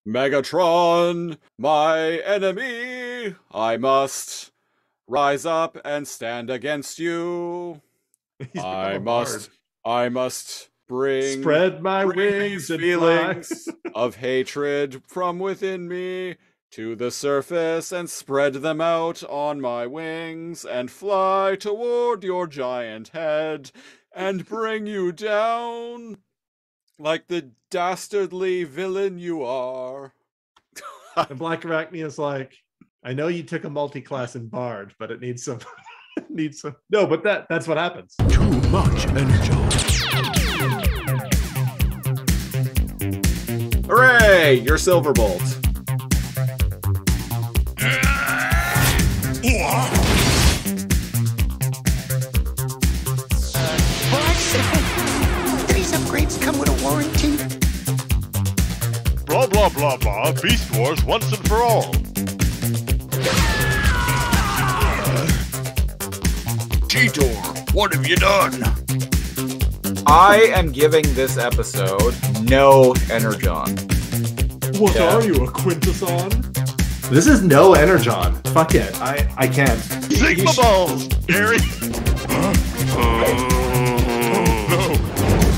Megatron, my enemy, I must rise up and stand against you. He's become I a bard. must, I must bring Spread my these wings and fly. feelings of hatred from within me to the surface and spread them out on my wings and fly toward your giant head and bring you down like the dastardly villain you are. And Black Arachnia is like, I know you took a multi-class in bard, but it needs some. Needs some. No, but that's what happens. Too much Energon. Hooray! You're Silverbolt. These upgrades come with a warranty. Blah blah blah blah. Beast Wars once and for all. Cheetor, what have you done? I am giving this episode no Energon. What Yeah. are you, a Quintesson? This is no Energon. Fuck it. I can't. Sigma balls, Gary.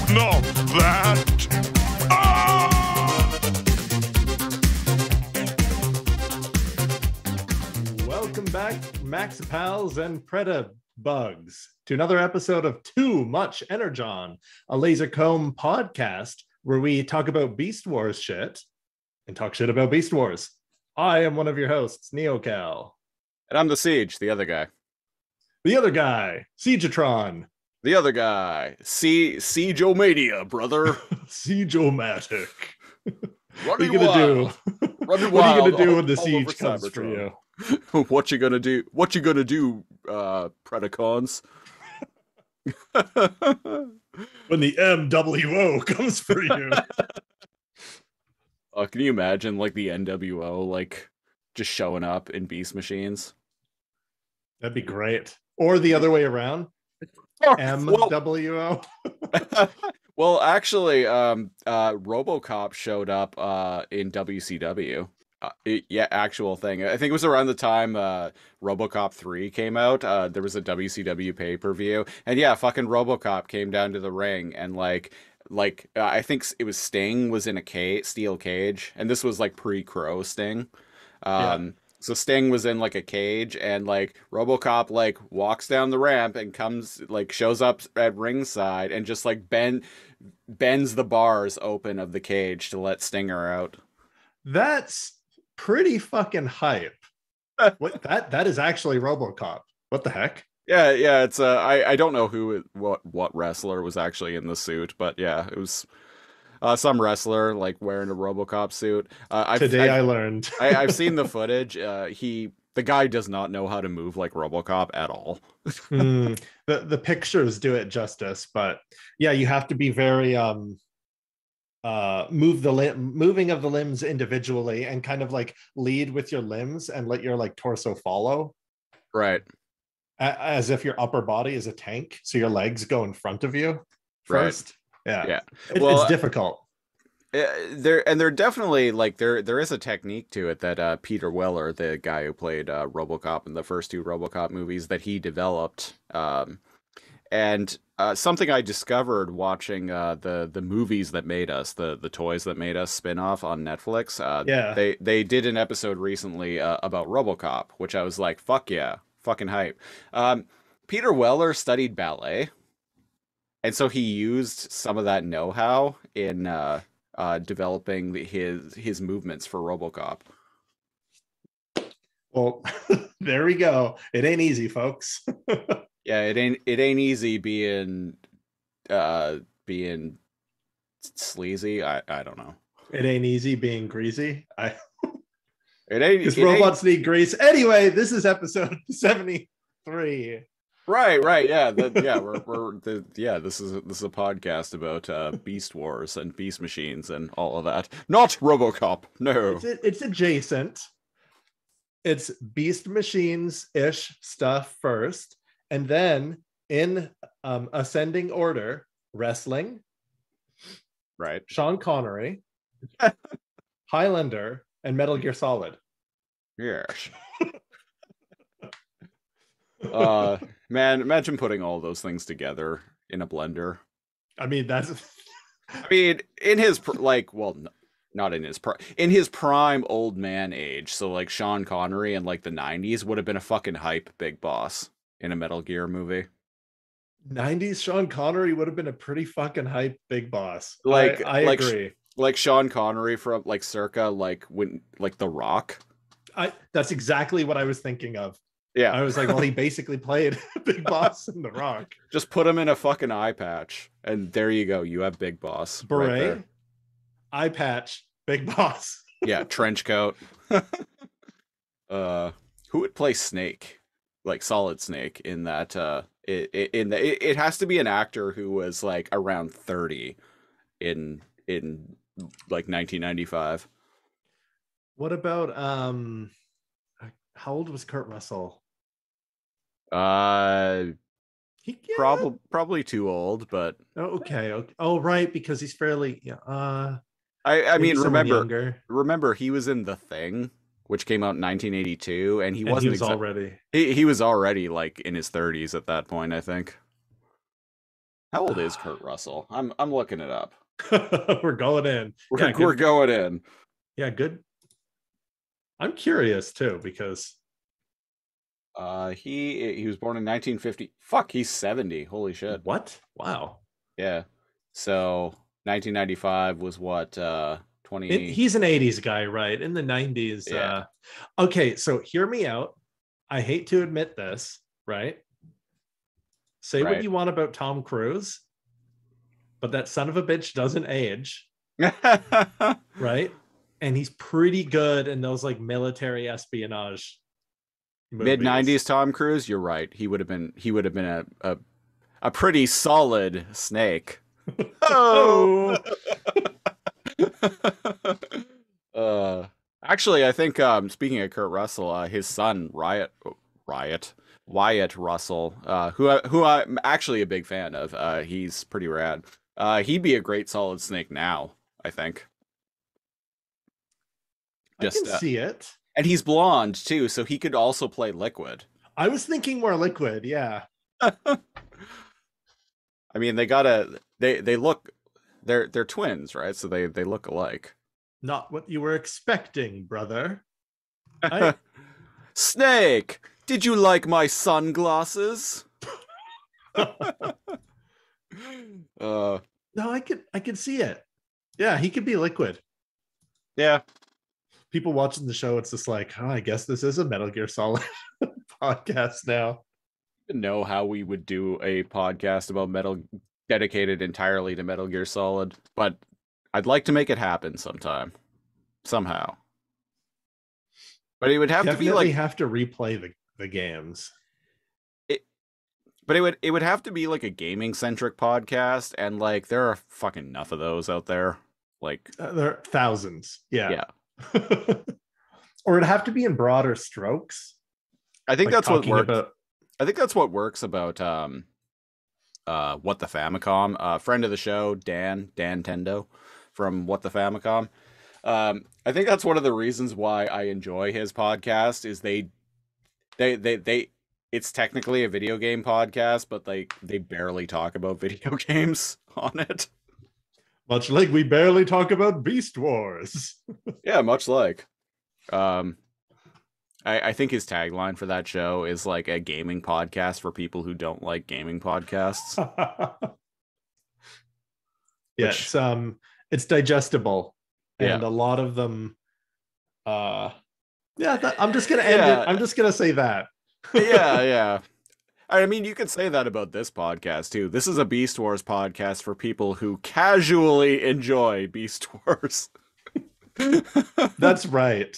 No, not that. Ah! Welcome back, Max Pals and Preda Bugs, to another episode of Too Much Energon, a laser comb podcast where we talk about Beast Wars shit and talk shit about Beast Wars. I am one of your hosts, NeoCal. And I'm the Siege, the other guy. The other guy, Siegetron. The other guy. Siege-O-Mania, brother. Siege-O-matic. What are Running you gonna wild. do? Running What are you wild gonna do when the all siege over comes for Cybertron. you? What you gonna do? What you gonna do, Predacons? When the MWO comes for you. Can you imagine, like, the NWO, like, just showing up in Beast Machines? That'd be great. Or the other way around. MWO. Well, actually, RoboCop showed up in WCW. Yeah, actual thing. I think it was around the time RoboCop 3 came out. There was a WCW pay-per-view, and yeah, fucking RoboCop came down to the ring, and I think it was Sting was in a steel cage, and this was like pre-Crow Sting. Yeah. So Sting was in like a cage, and like RoboCop like walks down the ramp and shows up at ringside and just like bends the bars open of the cage to let Stinger out. That's pretty fucking hype. What that is actually RoboCop. What the heck? Yeah, it's I don't know what wrestler was actually in the suit, but yeah, it was some wrestler like wearing a RoboCop suit. I learned. I've seen the footage. The guy does not know how to move like RoboCop at all. The pictures do it justice, but yeah, you have to be very moving of the limbs individually and kind of like lead with your limbs and let your like torso follow. Right. As if your upper body is a tank, so your legs go in front of you first. Right. Yeah. It's difficult. They're definitely like there is a technique to it that Peter Weller, the guy who played RoboCop in the first two RoboCop movies, that he developed. And something I discovered watching the movies that made us, the toys that made us spin-off on Netflix. They did an episode recently about RoboCop, which I was like, fuck yeah, fucking hype. Peter Weller studied ballet, and so he used some of that know-how in developing his movements for RoboCop. Well, there we go. It ain't easy, folks. Yeah, it ain't easy being sleazy. I don't know. It ain't easy being greasy. It ain't because robots need grease. Anyway, this is episode 73. Right. Yeah, this is a podcast about Beast Wars and Beast Machines and all of that. Not RoboCop. No. It's adjacent. It's Beast Machines-ish stuff first, and then in ascending order, wrestling. Right. Sean Connery. Highlander, and Metal Gear Solid. Yes. Man, imagine putting all those things together in a blender. I mean, that's I mean, in his not in his in his prime old man age. So like Sean Connery in like the 90s would have been a fucking hype big boss in a Metal Gear movie. 90s Sean Connery would have been a pretty fucking hype big boss. Like I like agree. like Sean Connery from like circa like when like The Rock. That's exactly what I was thinking of. Yeah. I was like, well, he basically played Big Boss in The Rock. Just put him in a fucking eye patch, and there you go. You have Big Boss. Beret, right there. eye patch, Big Boss. Yeah, trench coat. Who would play Snake? Like Solid Snake in that? It has to be an actor who was like around 30 in like 1995. What about how old was Kurt Russell? Probably too old, but okay. Oh, right, because he's fairly I mean, remember remember he was in The Thing, which came out in 1982, and he wasn't already he was already like in his 30s at that point, I think. How old is Kurt Russell? I'm looking it up. We're going in. We're going in. Yeah, good. I'm curious too because he was born in 1950. Fuck, he's 70. Holy shit. What? Wow. Yeah. So 1995 was what 20 He's an 80s guy, right? In the 90s. Yeah. Okay, so hear me out. I hate to admit this, right? Say what you want about Tom Cruise, but that son of a bitch doesn't age. Right? And he's pretty good in those like military espionage mid 90s Tom Cruise. You're right. He would have been a pretty solid Snake. Oh. Actually, I think speaking of Kurt Russell, his son Wyatt Russell, who I'm actually a big fan of. He's pretty rad. He'd be a great Solid Snake now, I think. I can see it. And he's blonde too, so he could also play Liquid. I was thinking more Liquid, yeah. I mean, they look they're twins, right? So they look alike. Not what you were expecting, brother. Snake, did you like my sunglasses? No, I could see it. Yeah, he could be Liquid. Yeah. People watching the show, it's just like, I guess this is a Metal Gear Solid podcast now. I don't know how we would do a podcast about dedicated entirely to Metal Gear Solid, but I'd like to make it happen somehow. But it would have to be like have to replay the games. But it would have to be like a gaming centric podcast, and like there are fucking enough of those out there. Like there are thousands. Yeah. Or it'd have to be in broader strokes. I think like that's what works. I think that's what works about What the Famicom. Friend of the show, Dan Tendo from What the Famicom. I think that's one of the reasons why I enjoy his podcast is they it's technically a video game podcast, but they barely talk about video games on it. Much like we barely talk about Beast Wars. Yeah, much like. I think his tagline for that show is like a gaming podcast for people who don't like gaming podcasts. Yeah, it's digestible. And Yeah. a lot of them I'm just gonna end it. I'm just gonna say that. Yeah. I mean, you could say that about this podcast, too. This is a Beast Wars podcast for people who casually enjoy Beast Wars. That's right.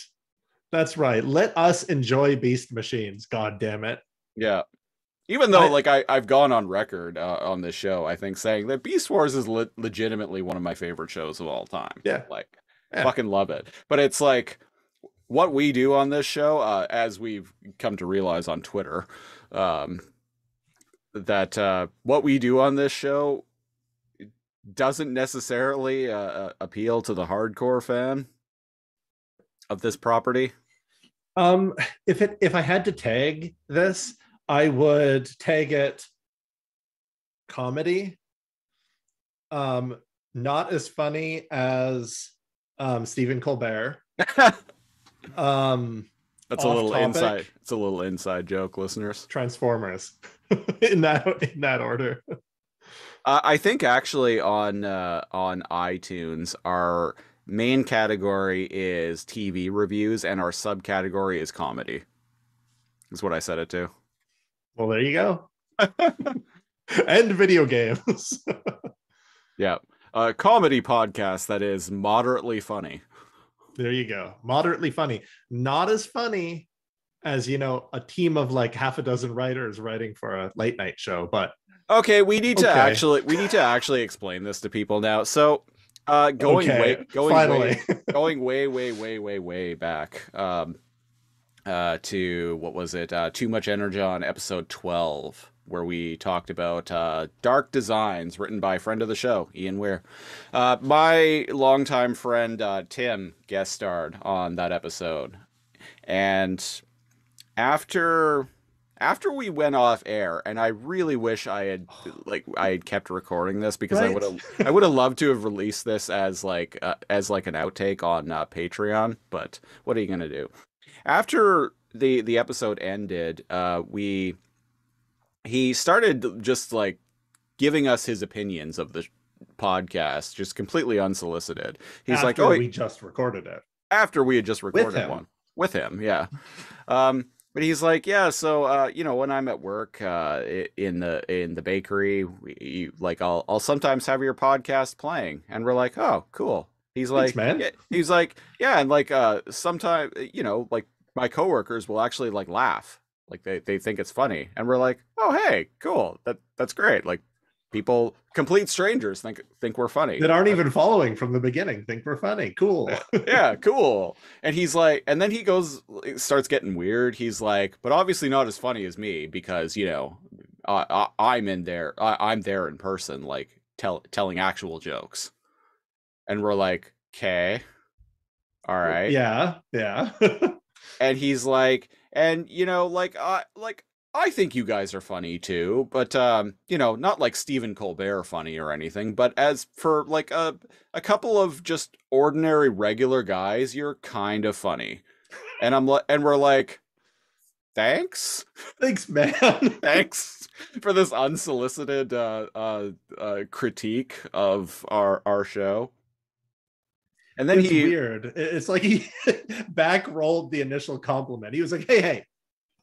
Let us enjoy Beast Machines, god damn it. Yeah. Even though, I've gone on record on this show, I think, saying that Beast Wars is legitimately one of my favorite shows of all time. Yeah. Fucking love it. But it's like, what we do on this show, as we've come to realize on Twitter, that what we do on this show doesn't necessarily appeal to the hardcore fan. of this property? If I had to tag this, I would tag it comedy. Not as funny as Stephen Colbert. That's a little inside. It's a little inside joke, listeners. Transformers, in that order. I think actually on iTunes, our main category is TV reviews, and our subcategory is comedy. Is what I set it to. Well, there you go. And video games. Yeah, a comedy podcast that is moderately funny. There you go. Moderately funny. Not as funny as, a team of like half a dozen writers writing for a late night show, but okay, we need to actually explain this to people now. So, going way back to what was it? Too Much Energon episode 12, where we talked about dark designs written by friend of the show, Ian Weir. My longtime friend Tim guest starred on that episode, and after we went off air, and I really wish I had kept recording this, because right? I would have loved to have released this as like an outtake on Patreon, but what are you gonna do? After the episode ended, he started just like giving us his opinions of the podcast, just completely unsolicited. He's like, "Oh, we just recorded it." After we had just recorded one with him, yeah. But he's like, "Yeah, so when I'm at work in the bakery, I'll sometimes have your podcast playing," and we're like, "Oh, cool." He's like, man. Yeah, he's like, "Yeah, and like sometimes like my coworkers will actually like laugh. Like they think it's funny," and we're like, "Oh, hey, cool. That's great. Like people, complete strangers, think we're funny that aren't even following from the beginning. Think we're funny. Cool. Yeah, cool." And he's like, and then he starts getting weird. He's like, "But obviously not as funny as me, because I'm in there. I'm there in person, like telling actual jokes." And we're like, "Okay, all right." Yeah. And he's like, "And I think you guys are funny too, but not like Stephen Colbert funny or anything, but as for like a couple of just ordinary regular guys, you're kind of funny." And we're like, "Thanks, man. Thanks for this unsolicited critique of our show." And then it's weird. It's like he back rolled the initial compliment. He was like, "Hey,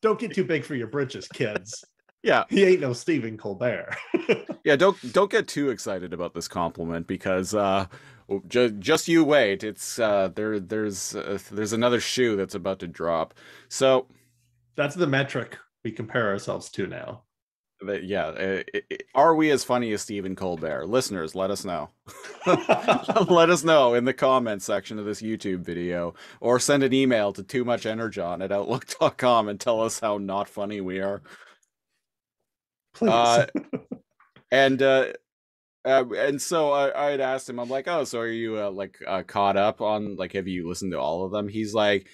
don't get too big for your britches, kids." Yeah, he ain't no Stephen Colbert. Yeah, don't get too excited about this compliment, because just you wait. It's there's another shoe that's about to drop. So that's the metric we compare ourselves to now. Yeah, are we as funny as Stephen Colbert? Listeners, let us know. Let us know in the comments section of this YouTube video, or send an email to toomuchenergon@outlook.com and tell us how not funny we are. Please. And so I had asked him, I'm like, "Oh, so are you caught up on, like, have you listened to all of them?" He's like,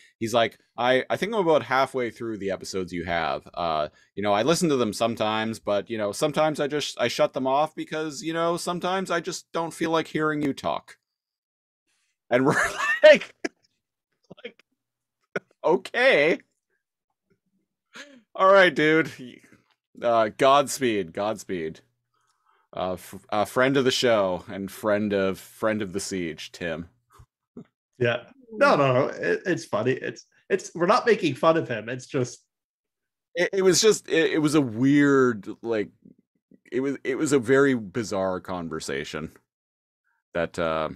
I think I'm about halfway through the episodes you have. I listen to them sometimes, but sometimes I shut them off because sometimes I just don't feel like hearing you talk. And we're like, okay, all right, dude. Godspeed. Friend of the show and friend of the siege, Tim. Yeah. No. It's funny. It's we're not making fun of him. It's just it was a weird, like, it was a very bizarre conversation that a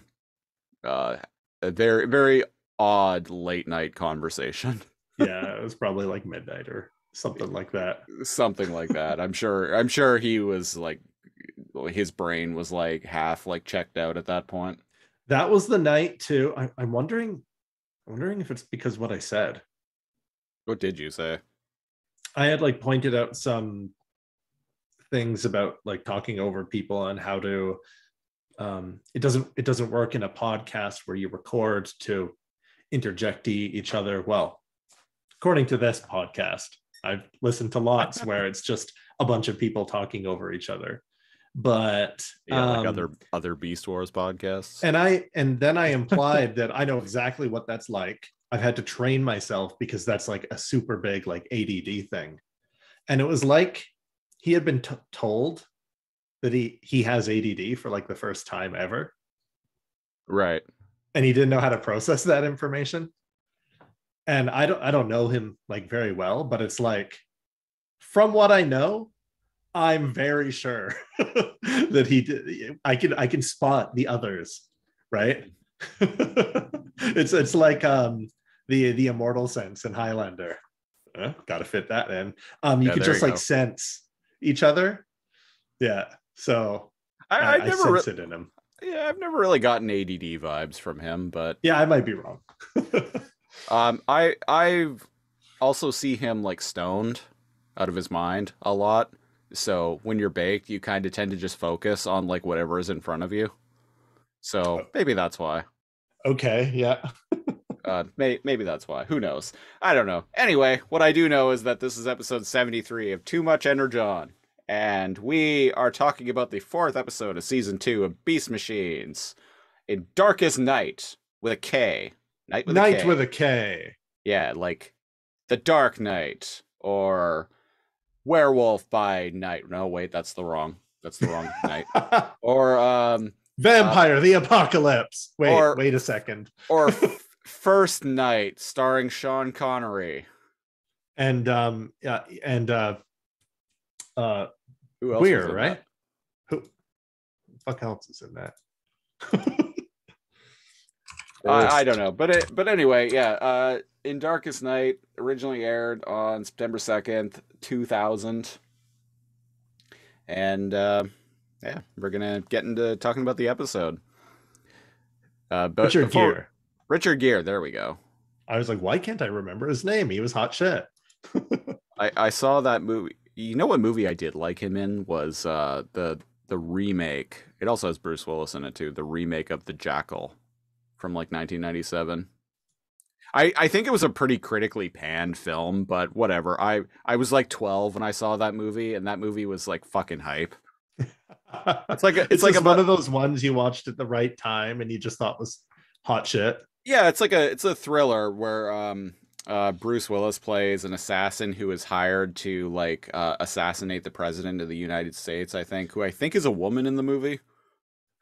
very, very odd late night conversation. Yeah, it was probably like midnight or something like that. I'm sure he was like, his brain was like half like checked out at that point. That was the night too. I'm wondering if it's because what I said. What did you say? I had like pointed out some things about like talking over people and how to it doesn't work in a podcast where you record to interject each other. Well, according to this podcast, I've listened to lots where it's just a bunch of people talking over each other. But Yeah, like other Beast Wars podcasts. and then I implied that I know exactly what that's like. I've had to train myself because that's like a super big like ADD thing. And it was like he had been told that he has ADD for like the first time ever. Right. And he didn't know how to process that information. And I don't know him like very well, but it's like from what I know, I'm very sure that he did. I can spot the others, right? It's like the immortal sense in Highlander. Got to fit that in. You could just like sense each other. Yeah. So I I never sense it in him. Yeah, I've never really gotten ADD vibes from him, but yeah, I might be wrong. I've also see him like stoned out of his mind a lot. So when you're baked, you kind of tend to just focus on like whatever is in front of you. So maybe that's why. Okay, yeah. Maybe that's why. Who knows? I don't know. Anyway, what I do know is that this is episode 73 of Too Much Energon, and we are talking about the 4th episode of season 2 of Beast Machines in Darkest Night with a K. Night with a K. Yeah, like the Dark Knight or Werewolf by Night. No, wait, that's the wrong night. Or Vampire the Apocalypse. Wait a second. Or First Night starring Sean Connery. And who else Weir, right? Who fuck else is in that? I don't know, but anyway, yeah. In Darkest Night originally aired on September 2nd, 2000, and yeah, we're gonna get into talking about the episode. But Richard Gere. There we go. I was like, why can't I remember his name? He was hot shit. I saw that movie. You know what movie I did like him in was the remake. It also has Bruce Willis in it too. The remake of The Jackal from like 1997. I think it was a pretty critically panned film, but whatever. I was like 12 when I saw that movie, and that movie was like fucking hype. It's like one of those ones you watched at the right time and you just thought was hot shit. Yeah, it's a thriller where Bruce Willis plays an assassin who is hired to like assassinate the president of the United States, I think, who I think is a woman in the movie.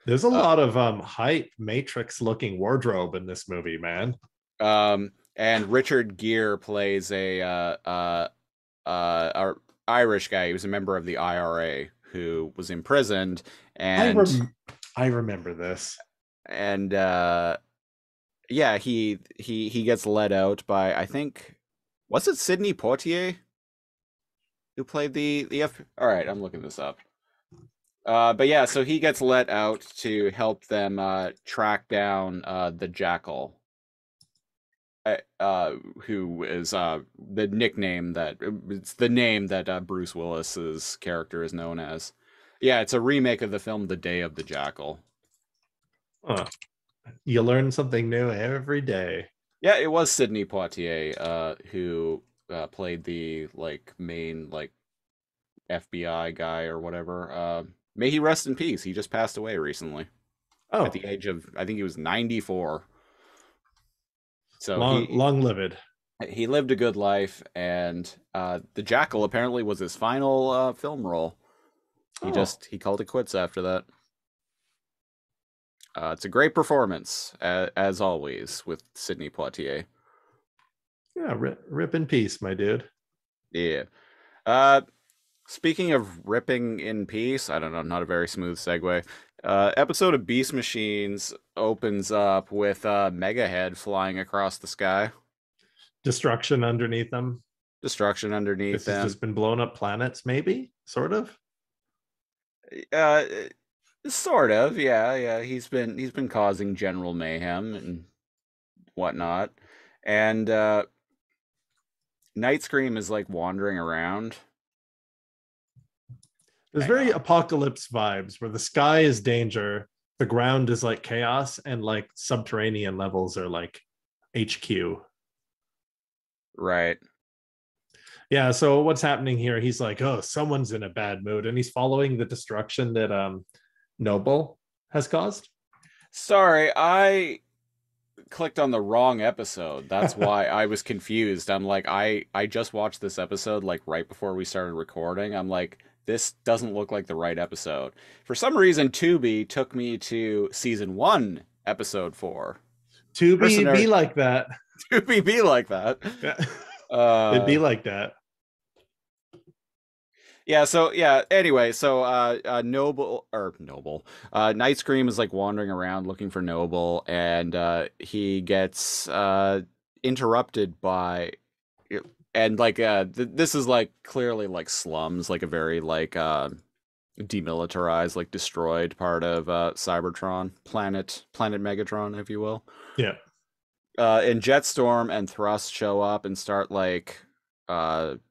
There's a lot of hype Matrix looking wardrobe in this movie, man. And Richard Gere plays a Irish guy. He was a member of the IRA who was imprisoned, and I remember this. And yeah, he gets let out by, I think, was it Sidney Poitier who played the F? All right, I'm looking this up. But yeah, so he gets let out to help them track down the Jackal. Who is the nickname that it's the name that Bruce Willis's character is known as. Yeah, it's a remake of the film The Day of the Jackal. You learn something new every day. Yeah, it was Sidney Poitier who played the like main like FBI guy or whatever. May he rest in peace. He just passed away recently. Oh, at the age of, I think he was 94. So long lived. He lived a good life, and The Jackal apparently was his final film role. He called it quits after that. It's a great performance, as always, with Sidney Poitier. Yeah, rip in peace, my dude. Yeah. Speaking of ripping in peace, I don't know, not a very smooth segue. Episode of Beast Machines opens up with Mega Head flying across the sky. Destruction underneath them. This has just been blown up planets, maybe? Sort of? Sort of, yeah. He's been causing general mayhem and whatnot. And Night Scream is like wandering around. There's very apocalypse vibes where the sky is danger, the ground is like chaos, and like subterranean levels are like HQ. Right. Yeah, so what's happening here? He's like, oh, someone's in a bad mood, and he's following the destruction that Noble has caused. Sorry, I clicked on the wrong episode. That's why I was confused. I'm like, I just watched this episode like right before we started recording. I'm like, this doesn't look like the right episode. For some reason, Tubi took me to season 1, episode 4. To be like that. Tubi be like that. Yeah. It'd be like that. Yeah, so yeah, anyway, so Noble Night Scream is like wandering around looking for Noble, and he gets interrupted by, and like this is like clearly like slums, like a very like demilitarized, like destroyed part of Cybertron, planet Megatron, if you will. Yeah. And Jetstorm and Thrust show up and start like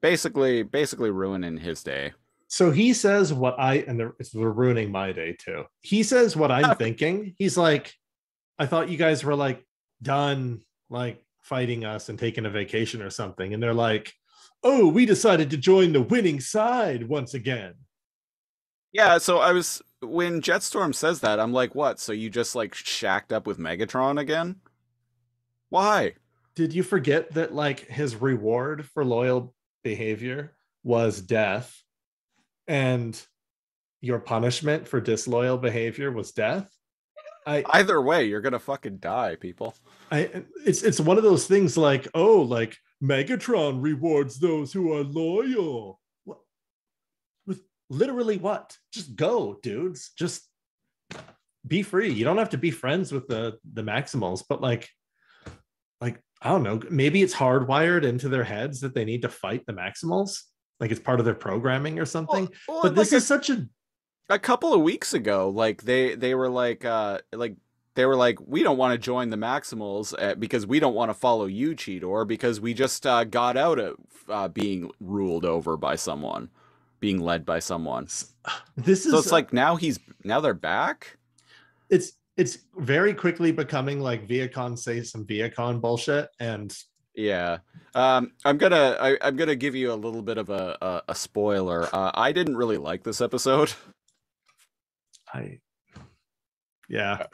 basically ruining his day. So he says what we're ruining my day too. He says what I'm thinking. He's like, I thought you guys were like done like fighting us and taking a vacation or something. And they're like, oh, we decided to join the winning side once again. Yeah, so when Jetstorm says that, I'm like, what? So you just like shacked up with Megatron again? Why? Did you forget that like his reward for loyal behavior was death, and your punishment for disloyal behavior was death? Either way, you're gonna fucking die, people. It's one of those things like, oh, like Megatron rewards those who are loyal. What? With literally what? Just go, dudes. Just be free. You don't have to be friends with the Maximals, but like I don't know, maybe it's hardwired into their heads that they need to fight the Maximals, like it's part of their programming or something. But this is such a couple of weeks ago, like they were like we don't want to join the Maximals because we don't want to follow you, Cheetor, because we just got out of being ruled over by someone, being led by someone. This is so it's like now they're back. It's very quickly becoming like Viacom say some Viacom bullshit, and yeah, I'm gonna give you a little bit of a spoiler. I didn't really like this episode.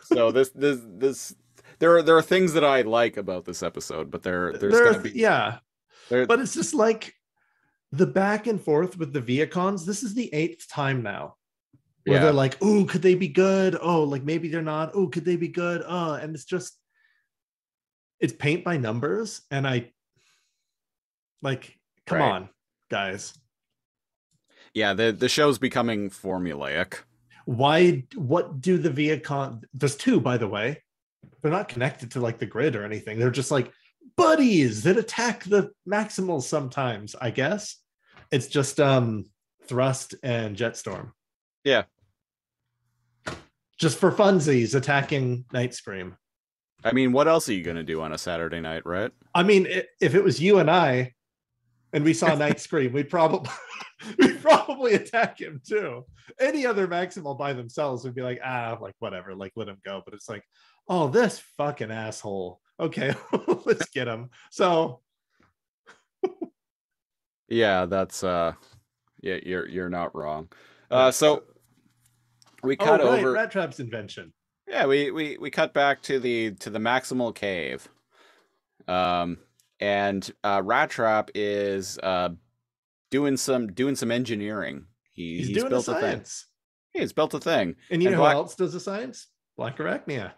So this there are things that I like about this episode, but there's gonna be but it's just like the back and forth with the Viacons. This is the 8th time now. Where they're like, oh, could they be good? Oh, like maybe they're not. Oh, could they be good? And it's paint by numbers. And I like, come on, guys. Yeah, the show's becoming formulaic. What do the Viacon? There's 2, by the way. They're not connected to like the grid or anything. They're just like buddies that attack the Maximals sometimes, I guess. It's just Thrust and Jetstorm. Yeah. Just for funsies, attacking Night Scream. I mean, what else are you going to do on a Saturday night, right? I mean, if it was you and I, and we saw Night Scream, we'd probably attack him too. Any other Maximal by themselves would be like, like whatever, like let him go. But it's like, oh, this fucking asshole. Okay, let's get him. So yeah, that's you're not wrong. So we cut over Rat Trap's invention. Yeah, we cut back to the Maximal Cave. And Rat Trap is doing some engineering. He's doing built a science. He's built a thing. And you know who else does the science? Black Arachnia.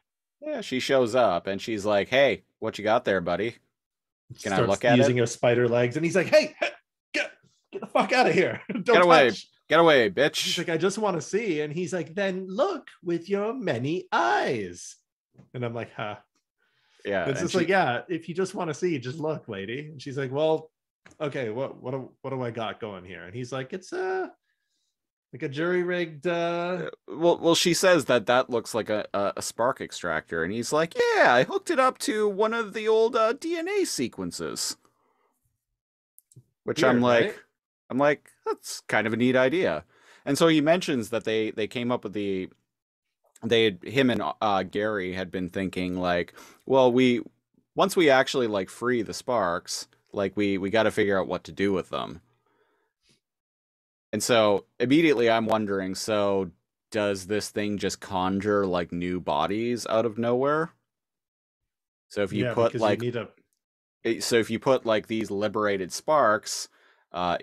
Yeah, she shows up and she's like, "Hey, what you got there, buddy? Can I look at it?" Using her spider legs, and he's like, "Hey, get the fuck out of here! Don't get away, touch. Get away, bitch!" She's like, "I just want to see," and he's like, "Then look with your many eyes." And I'm like, "Huh." Yeah, it's just like, yeah, if you just want to see, just look, lady. And she's like, "Well, okay, what do I got going here?" And he's like, "It's like a jury-rigged well she says that looks like a spark extractor, and he's like, "Yeah, I hooked it up to one of the old DNA sequences." Which weird, I'm like, that's kind of a neat idea. And so he mentions that they came up with him and Gary had been thinking like, well, we once we actually like free the sparks, like we got to figure out what to do with them. And so immediately I'm wondering, so does this thing just conjure like new bodies out of nowhere? So if you Yeah, put because you like need a so if you put like these liberated sparks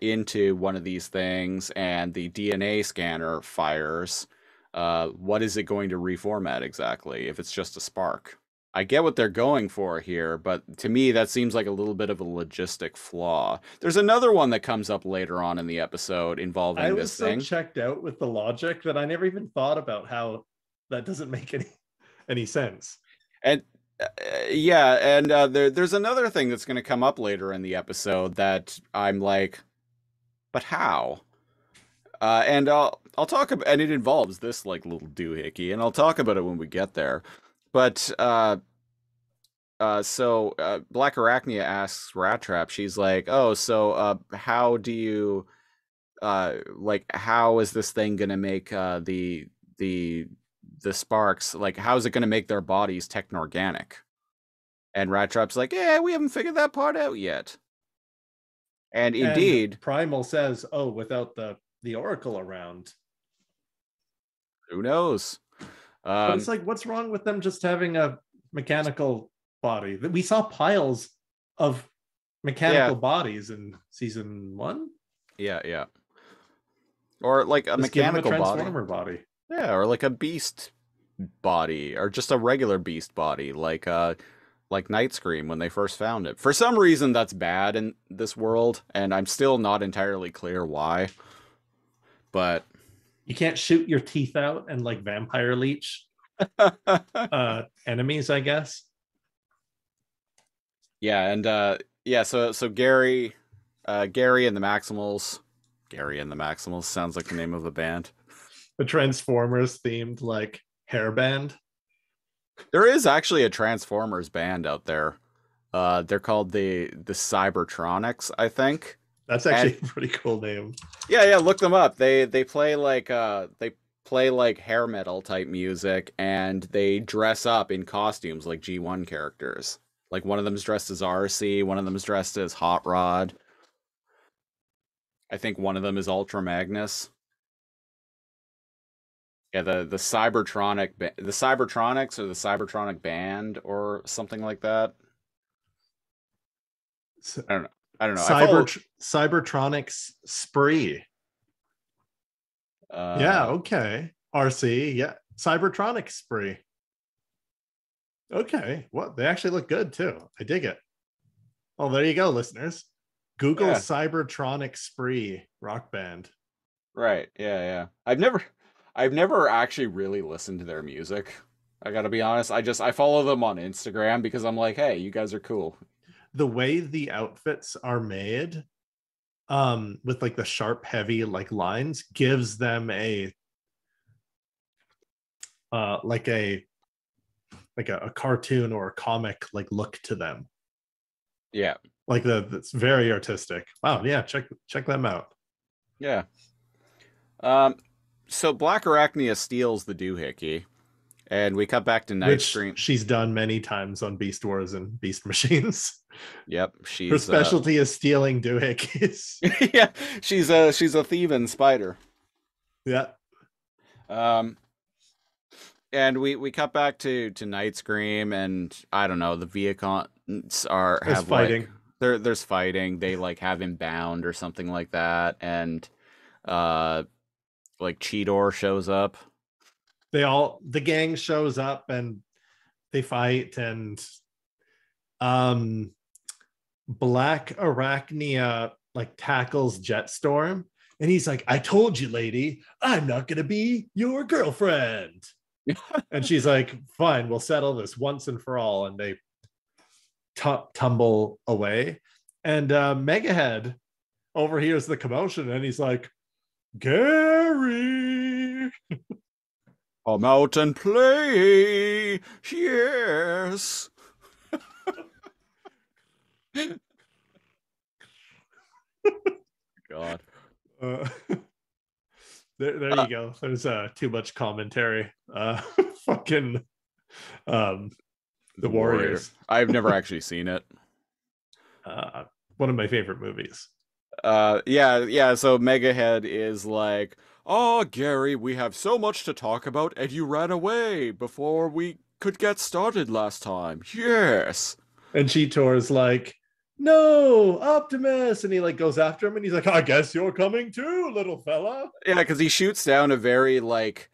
into one of these things and the DNA scanner fires, what is it going to reformat exactly if it's just a spark? I get what they're going for here, but to me that seems like a little bit of a logistic flaw. There's another one that comes up later on in the episode I involving was this so thing. checked out with the logic that I never even thought about how that doesn't make any sense. And yeah, and there's another thing that's going to come up later in the episode that I'm like, but how? And I'll talk about, and it involves this like little doohickey, and I'll talk about it when we get there. But Black Arachnia asks Rat Trap, she's like, "Oh, so how do you like how is this thing gonna make the the sparks like how is it gonna make their bodies techno-organic?" And Rat Trap's like, "Yeah, we haven't figured that part out yet." And And indeed, Primal says, "Oh, without the Oracle around." who knows? But it's Um, like, what's wrong with them just having a mechanical body? We saw piles of yeah, mechanical bodies in season 1. yeah. Or like a Just give them a mechanical body. transformer body. Yeah, or like a beast body, or just a regular beast body, like Night Scream when they first found it. For some reason, that's bad in this world, and I'm still not entirely clear why. But You can't shoot your teeth out and like vampire leech enemies, I guess. yeah, and yeah, so Gary and the Maximals, Gary and the Maximals sounds like the name of a band. The Transformers themed like hairband. There is actually a Transformers band out there. They're called the Cybertronics, I think. That's And actually a pretty cool name. yeah, look them up. They play like hair metal type music, and they dress up in costumes like G1 characters. Like one of them's dressed as RC, one of them's dressed as Hot Rod. I think one of them is Ultra Magnus. Yeah, the the Cybertronics or the Cybertronic band or something like that. I don't know. I don't know. Cybertronics spree. Yeah, Uh, okay. RC, yeah. Cybertronics spree. Okay. Well, they actually look good too. I dig it. Oh, there you go, listeners. Google yeah, Cybertronic spree rock band. right. Yeah. I've never actually really listened to their music. I gotta be honest. I follow them on Instagram because I'm like, hey, you guys are cool. The way the outfits are made, with like the sharp, heavy like lines, gives them a like a cartoon or a comic like look to them. Yeah, Like that's very artistic. Wow, yeah, check them out. yeah. Um, so Black Arachnia steals the doohickey, and we cut back to Night Which Scream. she's done many times on Beast Wars and Beast Machines. Yep, Her she's specialty is stealing doohickeys. yeah, she's a thieving spider. Yeah. Um, and we cut back to Night Scream, and I don't know, the Viacons There's have fighting. like there's fighting. They like have him bound or something like that, and uh, like Cheetor shows up. The gang shows up and they fight, and Black Arachnia like tackles Jetstorm, and he's like, "I told you, lady, I'm not gonna be your girlfriend." And she's like, "Fine, we'll settle this once and for all." And they tumble away, and Megahead overhears the commotion, and he's like, "Gary." Come out and play, yes. God. Uh, there Uh, you go. There's too much commentary. Fucking um The Warriors. I've never actually seen it. One of my favorite movies. Yeah. So Megahead is like, "Oh, Gary, we have so much to talk about, and you ran away before we could get started last time. Yes." And Cheetor's like, "No, Optimus!" And he like goes after him, and he's like, "I guess you're coming too, little fella." Yeah, because he shoots down a very like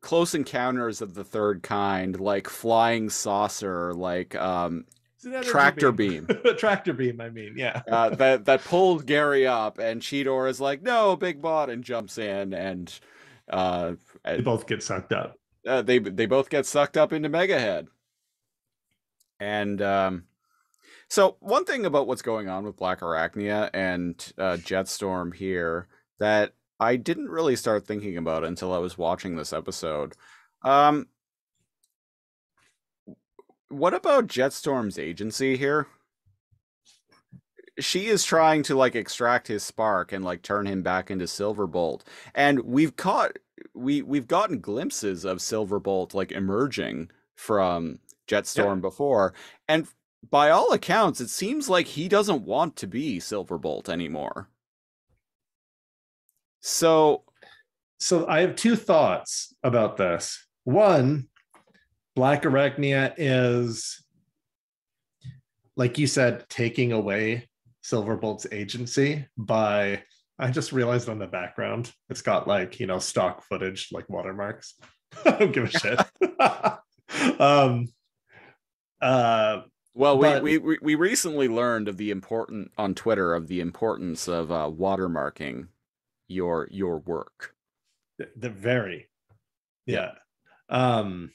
Close Encounters of the Third Kind, like flying saucer, like It's an energy tractor beam. Tractor beam, I mean, yeah. That pulled Gary up, and Cheetor is like, "No, Big Bot," and jumps in, and They both get sucked up. they both get sucked up into Megahead. And so one thing about what's going on with Black Arachnia and Jetstorm here that I didn't really start thinking about until I was watching this episode. What about Jetstorm's agency here? She is trying to like extract his spark and like turn him back into Silverbolt, and we've gotten glimpses of Silverbolt like emerging from Jetstorm before, and by all accounts, it seems like he doesn't want to be Silverbolt anymore. So I have two thoughts about this. One, Black Arachnia is, like you said, taking away Silverbolt's agency by, I just realized on the background, it's got like, stock footage, like watermarks. I don't give a shit. We recently learned of the importance on Twitter of the importance of watermarking your work. The very, yeah. And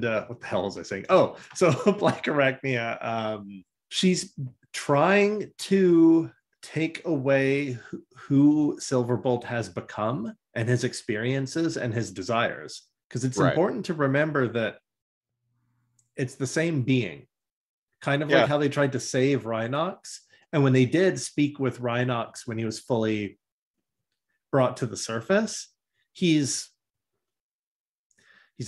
what the hell was I saying? Oh, so Black Arachnia, she's trying to take away who Silverbolt has become and his experiences and his desires, because it's important to remember that it's the same being, kind of like how they tried to save Rhinox. And when they did speak with Rhinox when he was fully brought to the surface, he's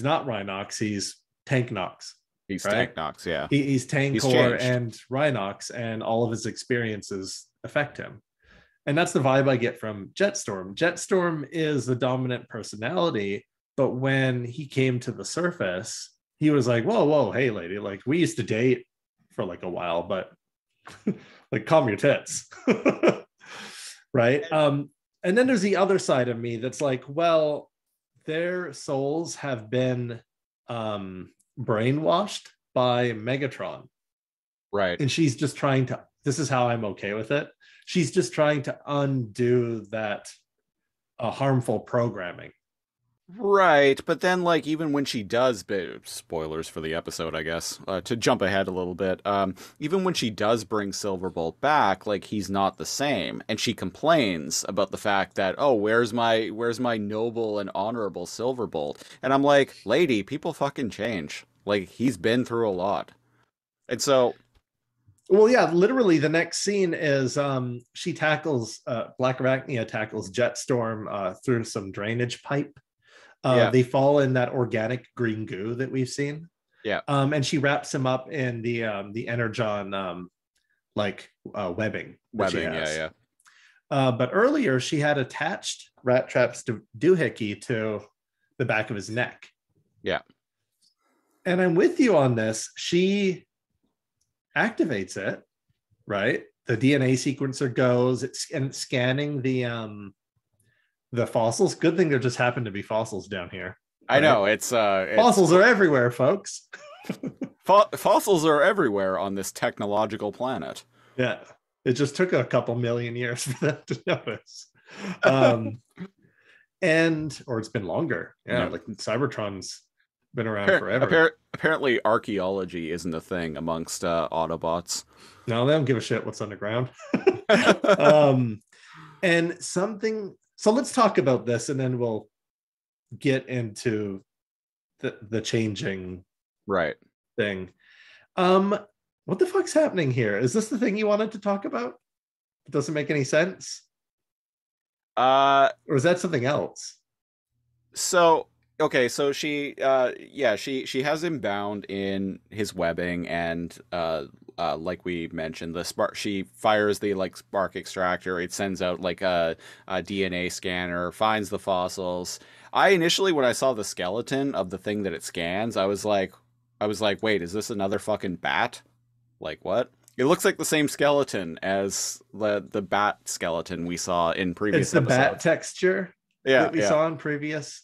not Rhinox, he's Tanknox. He's Tanknox, yeah. He's Tankor and Rhinox, and all of his experiences affect him. And that's the vibe I get from Jetstorm. Jetstorm is the dominant personality, but when he came to the surface, he was like, whoa, hey lady, like we used to date for like a while, but like calm your tits. Right? And then there's the other side of me that's like, well, their souls have been brainwashed by Megatron. Right. And she's just trying to, this is how I'm okay with it. She's just trying to undo that harmful programming. Right, but then like even when she does, spoilers for the episode, I guess, to jump ahead a little bit, even when she does bring Silverbolt back, like he's not the same, and she complains about the fact that, oh, where's my noble and honorable Silverbolt? And I'm like, lady, people fucking change. Like he's been through a lot, and so. Well, yeah, literally the next scene is she tackles Black Arachnia tackles Jetstorm through some drainage pipe. They fall in that organic green goo that we've seen. Yeah. And she wraps him up in the Energon webbing. Yeah. But earlier she had attached Rat Trap's doohickey to the back of his neck. Yeah. And I'm with you on this. She activates it, right? The DNA sequencer goes, it's scanning the fossils. Good thing there just happened to be fossils down here. Right? I know, it's fossils are everywhere, folks. Fossils are everywhere on this technological planet. Yeah, it just took a couple million years for them to notice. Or it's been longer. Yeah, like Cybertron's been around forever. Apparently archaeology isn't a thing amongst Autobots. No, they don't give a shit what's underground. And something. So let's talk about this, and then we'll get into the changing thing. What the fuck's happening here? Is this the thing you wanted to talk about? It doesn't make any sense. Or is that something else? So okay, so she has him bound in his webbing, and like we mentioned, the spark she fires the like spark extractor. It sends out like a DNA scanner, finds the fossils. I initially, when I saw the skeleton of the thing that it scans, I was like, wait, is this another fucking bat? Like what? It looks like the same skeleton as the bat skeleton we saw in It's previous the bat episodes. texture Yeah, that we yeah. saw in previous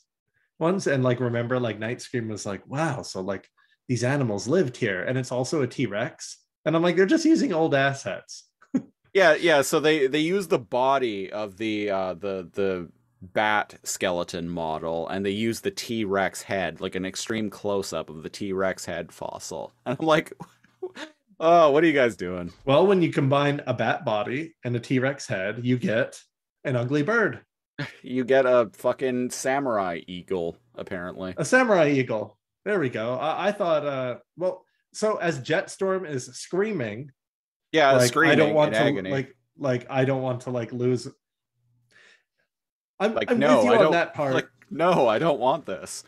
ones. And like, remember, like Night Scream was like, wow, so like these animals lived here. And it's also a T-Rex. And I'm like, they're just using old assets. Yeah, yeah. So they use the body of the bat skeleton model, and they use the T Rex head, like an extreme close up of the T Rex head fossil. And I'm like, oh, what are you guys doing? Well, when you combine a bat body and a T-Rex head, you get an ugly bird, You get a fucking samurai eagle, apparently. a samurai eagle. There we go. I thought, well, so as Jetstorm is screaming, Yeah, like I don't screaming in want to agony. like I don't want to like lose. I'm Like, I'm with no, you I on don't that part. like. No, I don't want this.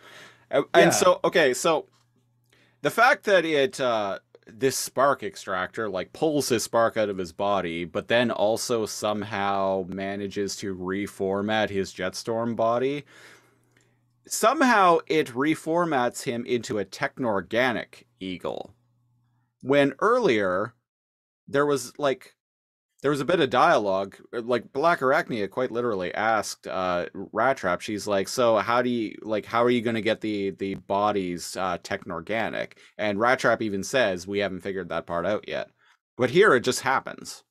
And Yeah, so, okay, so the fact that this spark extractor like pulls his spark out of his body, but then also somehow manages to reformat his Jetstorm body. Somehow it reformats him into a techno-organic eagle. When earlier there was like there was a bit of dialogue, like Black Arachnia quite literally asked Rat Trap. She's like, "So how are you going to get the bodies techno-organic?" And Rat Trap even says, "We haven't figured that part out yet." But here it just happens.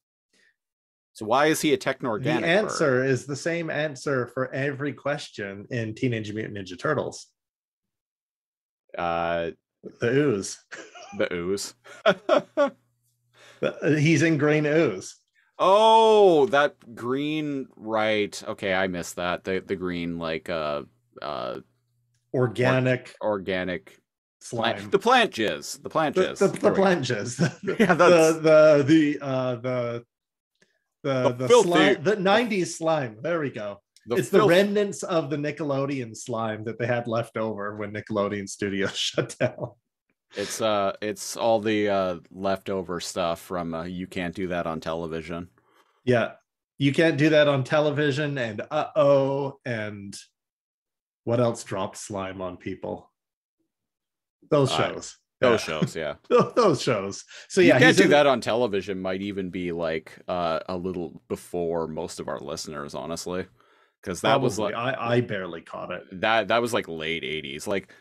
So why is he a the techno-organic bird? answer is the same answer for every question in Teenage Mutant Ninja Turtles. Uh, The ooze. the ooze. He's in green ooze. Oh, that green, right? Okay, I missed that. The green like or, Organic organic plant, slime. the plant jizz, the plant The jizz. the There we go. planches. Yeah, that's the The filthy, slime, the 90s slime. There we go. the It's the filth. remnants of the Nickelodeon slime that they had left over when Nickelodeon Studios shut down. It's all the leftover stuff from You Can't Do That on Television. Yeah. You can't do that on television, and and what else dropped slime on people? Those Uh, shows. those Yeah. shows, yeah. Those shows. So You yeah, Can't he's Do in, That on Television might even be like a little before most of our listeners, honestly, because that was probably like I barely caught it. that was like late 80s. Like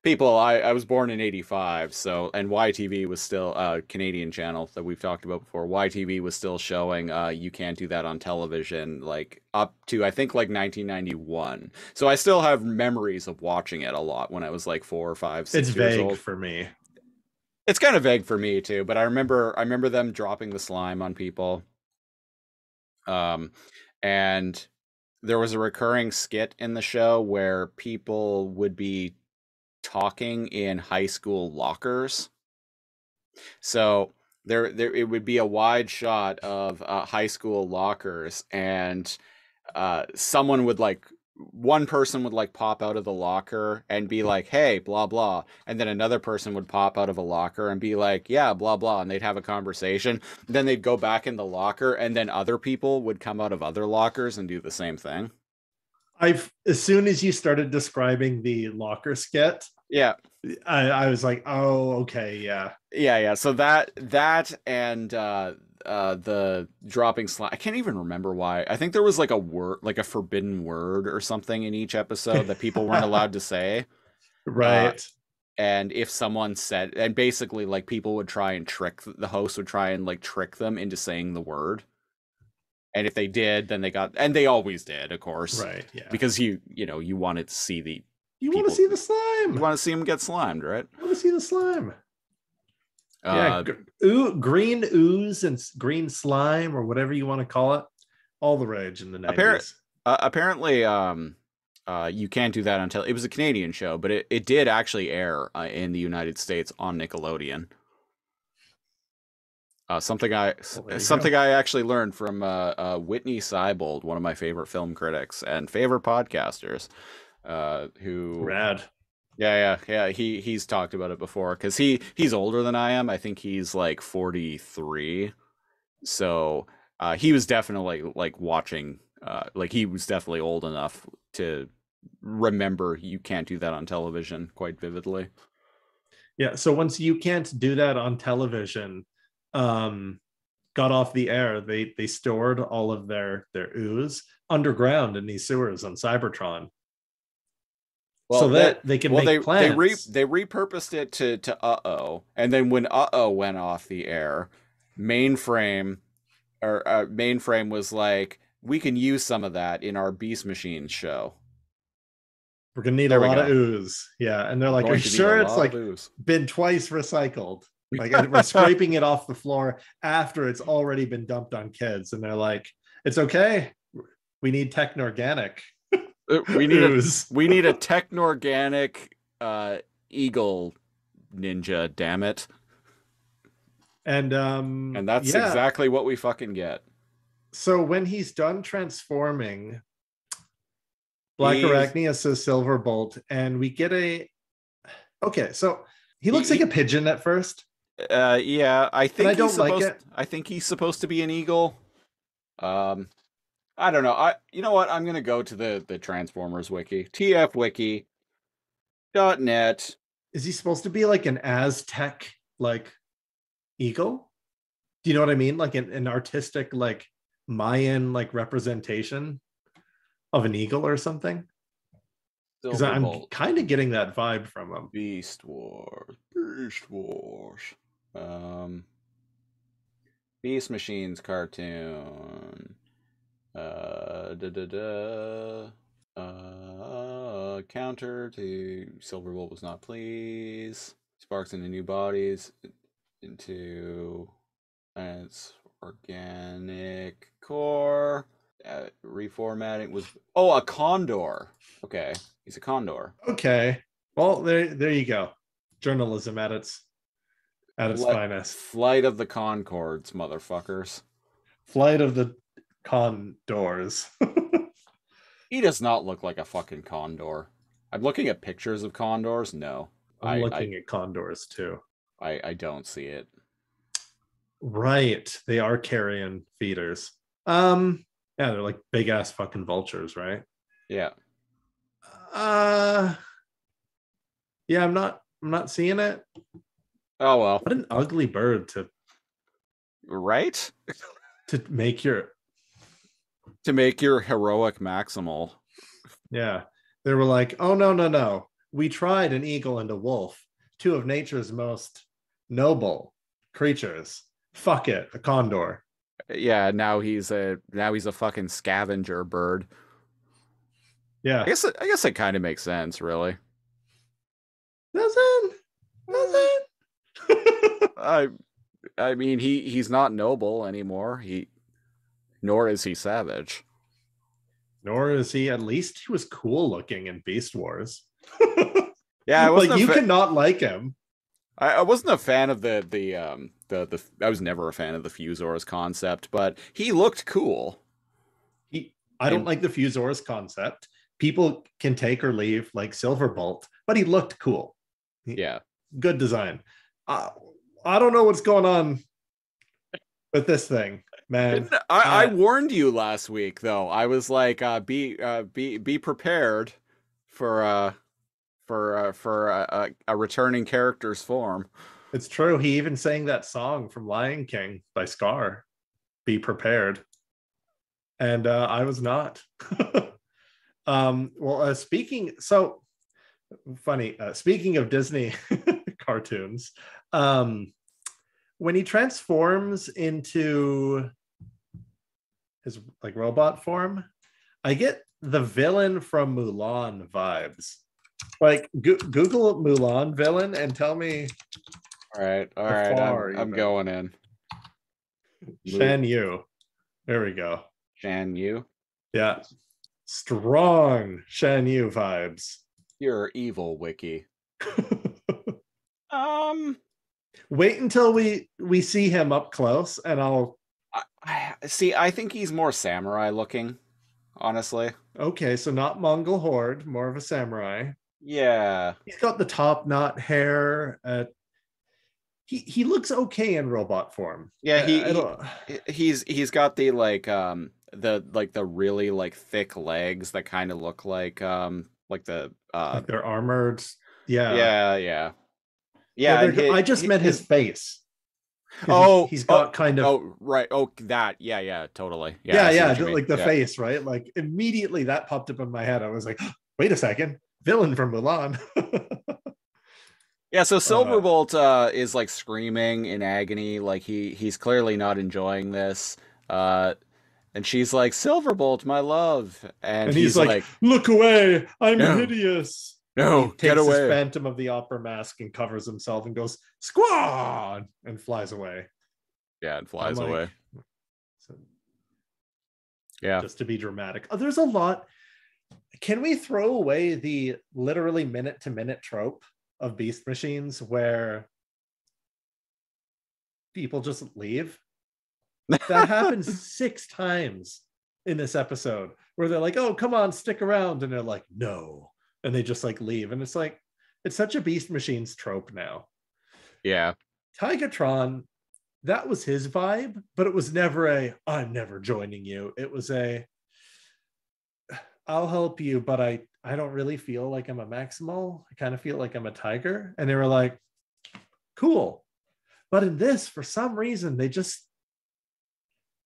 people, I was born in 85, so and YTV was still Canadian channel that we've talked about before. YTV was still showing You Can't Do That on Television like up to I think like 1991. So I still have memories of watching it a lot when I was like 4 or 5, It's 6 years vague old. for me. It's kind of vague for me too, but I remember them dropping the slime on people. Um and there was a recurring skit in the show where people would be talking in high school lockers. So there it would be a wide shot of high school lockers, and someone would like one person would like pop out of the locker and be like, "Hey, blah blah," and then another person would pop out of a locker and be like, "Yeah, blah blah," and they'd have a conversation. Then they'd go back in the locker, and then other people would come out of other lockers and do the same thing. I've as soon as you started describing the locker skit, Yeah, I was like, oh, okay, yeah. yeah. So that and the dropping slime. I can't even remember why. I think there was like a word, like a forbidden word or something in each episode that people weren't allowed to say. Uh, Right. and if someone said, and basically like people would try and the host would try and like trick them into saying the word. And if they did, then and they always did, of course, Right. Yeah. because you wanted to see You want to people, see the you slime. want to see them get slimed, right? You want to see the slime. Yeah. Uh, Green ooze and green slime, or whatever you want to call it. All the rage in the 90s. apparently, you can't do that until it was a Canadian show, but it did actually air in the United States on Nickelodeon. Something I Well, there you something go. I actually learned from Whitney Seibold, one of my favorite film critics and favorite podcasters. who Rad. yeah. He's talked about it before because he's older than I am. I think he's like 43. So he was definitely like watching. Like he was definitely old enough to remember you can't do that on television quite vividly. Yeah. So once You Can't Do That on Television, got off the air, they stored all of their ooze underground in these sewers on Cybertron, so that they can make plans. they repurposed it to Uh-Oh, and then when Uh-Oh went off the air, Mainframe Mainframe was like, we can use some of that in our Beast Machines show. We're gonna need There a we lot of go. ooze. Yeah, and they're like, "Are Going you to need a sure it's lot like of ooze. been twice recycled? Like we're scraping it off the floor after it's already been dumped on kids." And they're like, "It's okay. We need technorganic ooze." We need a technorganic eagle ninja, damn it. And And that's yeah. exactly what we fucking get. So when he's done transforming, Black He's- Arachnia says Silverbolt, and we get a okay. So he looks like a pigeon at first. Yeah, I think I don't like it. I think he's supposed to be an eagle. I don't know. You know what? I'm gonna go to the Transformers wiki, tfwiki.net. Is he supposed to be like an Aztec like eagle? Do you know what I mean? Like an artistic like Mayan like representation of an eagle or something? Because I'm kind of getting that vibe from him. Beast Wars. Beast Machines cartoon. Counter to Silverbolt was not pleased. Sparks into new bodies into its organic core. Reformatting was a condor. Okay, he's a condor. Okay, well there you go. Journalism at its finest. Flight of the Concords, motherfuckers. Flight of the Condors. He does not look like a fucking condor. I'm looking at pictures of condors. No, I'm looking at condors too. I don't see it. Right, they are carrion feeders. Yeah, they're like big ass fucking vultures, right? Yeah. Yeah, I'm not seeing it. Oh well. What an ugly bird to right? to make your heroic Maximal. Yeah. They were like, "Oh no. We tried an eagle and a wolf, two of nature's most noble creatures. Fuck it, a condor." Yeah, now he's a fucking scavenger bird. Yeah. I guess it kind of makes sense, really. Doesn't. I mean, he's not noble anymore. Nor is he savage. Nor is he. At least he was cool looking in Beast Wars. Yeah, I wasn't like you cannot like him. I wasn't a fan of the I was never a fan of the Fusors concept, but he looked cool. I don't like the Fusors concept. People can take or leave like Silverbolt, but he looked cool. Yeah. Good design. I don't know what's going on with this thing, man. I warned you last week, though. I was like, be prepared for a returning character's form. It's true. He even sang that song from Lion King by Scar. Be prepared. And I was not. Speaking of Disney cartoons, when he transforms into his like robot form, I get the villain from Mulan vibes. Like Google Mulan villain and tell me. All right, I'm going in. Shan Yu. There we go. Shan Yu. Yeah. Strong Shan Yu vibes. You're evil, Wiki. Wait until we see him up close and I'll I see. I think he's more samurai looking. honestly. Okay, so not Mongol horde, more of a samurai. Yeah. He's got the top knot hair. He looks okay in robot form. Yeah, I don't. he's got the really like thick legs that kind of look like the Like they're armored. Yeah, yeah, yeah. yeah. Yeah, and I just meant his face because oh, he's oh, got kind of oh, right. Oh, that. Yeah, yeah, totally. Yeah, yeah, I see yeah, what you mean. like the Yeah. face, right? Like immediately that popped up in my head. I was like, wait a second, villain from Mulan. Yeah, so uh, Silverbolt is like screaming in agony, like he's clearly not enjoying this. Uh and she's like, "Silverbolt, my love." And and he's he's like, like, look away, I'm "No. hideous. And he No, get takes his away." Phantom of the Opera mask and covers himself and goes squad and flies away. Yeah, and I'm flies like, away. so Yeah. just to be dramatic. Oh, there's a lot. Can we throw away the literally minute to minute trope of beast machines where people just leave? That happens 6 times in this episode where they're like, oh, come on, stick around. And they're like, no. And they just like leave. And it's like, it's such a beast machines trope now. Yeah. Tigatron, that was his vibe, but it was never a, I'm never joining you. It was a, I'll help you, but I don't really feel like I'm a Maximal. I kind of feel like I'm a Tiger. And they were like, cool. But in this, for some reason, they just,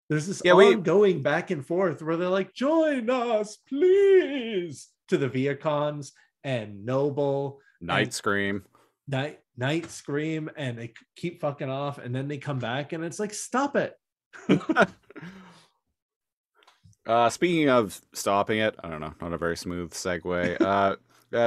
there's this ongoing back and forth where they're like, join us, please, to the Viacons and Noble. Night Scream. Night Scream, and they keep fucking off, and then they come back, and it's like, stop it. Speaking of stopping it, I don't know, not a very smooth segue.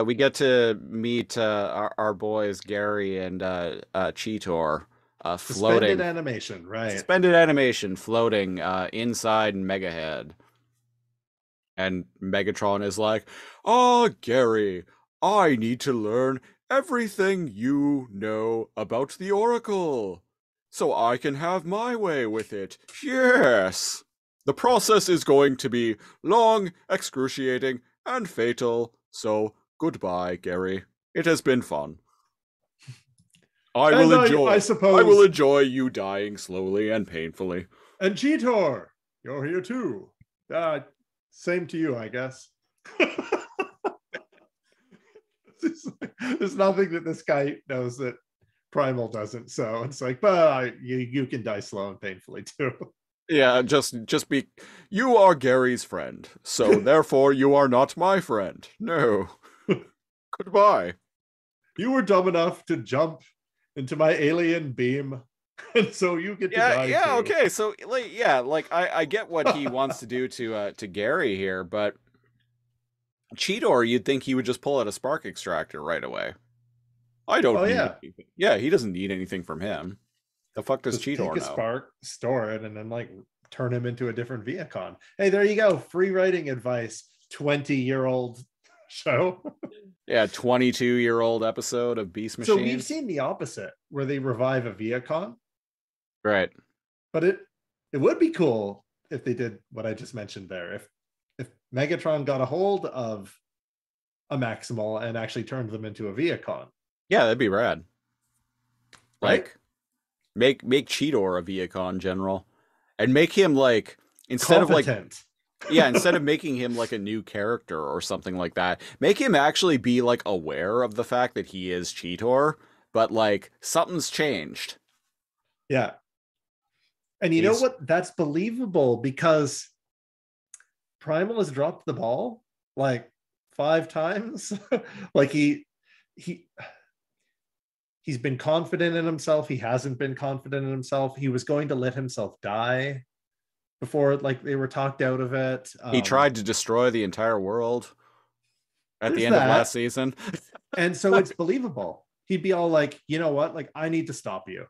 We get to meet our boys Gary and Cheetor floating. Suspended animation, right? Suspended animation floating inside Megahead. And Megatron is like, "Oh, Gary, I need to learn everything you know about the Oracle, so I can have my way with it. Yes! The process is going to be long, excruciating, and fatal, so goodbye, Gary. It has been fun. I will enjoy you dying slowly and painfully." And Cheetor, you're here too. Same to you, I guess. There's nothing that this guy knows that Primal doesn't. So it's like, but you can die slow and painfully too. Yeah, just be. You are Gary's friend, so therefore you are not my friend. No. Goodbye. You were dumb enough to jump into my alien beam, and so you get to die Yeah, too. okay. So like I get what he wants to do to Gary here, but Cheetor, you'd think he would just pull out a spark extractor right away. I don't need anything. Yeah, he doesn't need anything from him. The fuck does Cheetor take a know? spark, store it, and then like turn him into a different Viacon. Hey, there you go. Free writing advice. 20-year-old show. Yeah, 22-year-old episode of Beast Machines. So we've seen the opposite, where they revive a Viacon. Right. But it would be cool if they did what I just mentioned there. If Megatron got a hold of a Maximal and actually turned them into a Viacon. Yeah, that'd be rad. Right? Like, make Cheetor a Viacon general, and make him like instead of making him like a new character or something like that, make him actually be like aware of the fact that he is Cheetor, but like something's changed. Yeah. And you know what? That's believable because Primal has dropped the ball like 5 times. Like he's been confident in himself. He hasn't been confident in himself. He was going to let himself die before like they were talked out of it. He tried to destroy the entire world at the end of last season. And so it's believable. He'd be all like, you know what? Like, I need to stop you.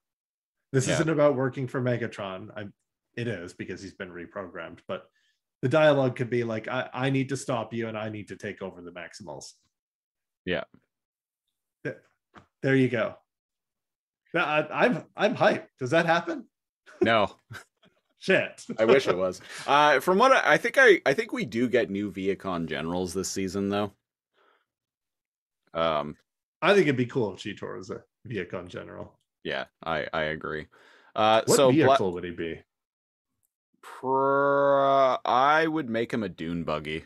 This isn't about working for Megatron. It is because he's been reprogrammed, but the dialogue could be like, I need to stop you and I need to take over the Maximals. Yeah. There you go. I'm hyped. Does that happen? No. Shit. I wish it was. From what I think we do get new Viacom generals this season, though. I think it'd be cool if Cheetor was a Viacom general. Yeah, I agree. What So vehicle would he be? I would make him a dune buggy.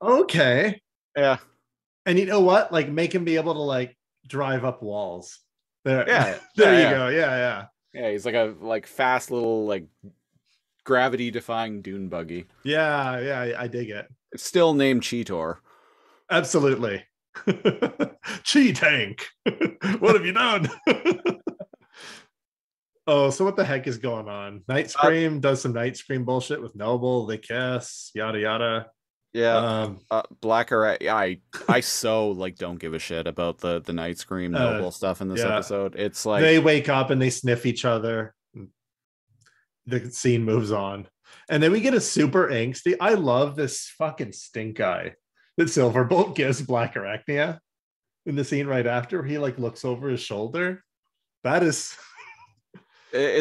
Okay. Yeah. And you know what? Like, make him be able to like drive up walls. There, Yeah. there yeah, you go. Yeah. Yeah, he's like a fast little like gravity defying dune buggy. Yeah, I dig it. It's still named Cheetor. Absolutely. Chi tank. What have you done? Oh, so what the heck is going on? Night Scream does some Night Scream bullshit with Noble. They kiss, yada yada. Yeah. Blacker. I so like don't give a shit about the Night Scream Noble stuff in this episode. It's like they wake up and they sniff each other. The scene moves on, and then we get a super angsty. I love this fucking stink eye that Silverbolt gives Black Arachnia in the scene right after. He like looks over his shoulder. That is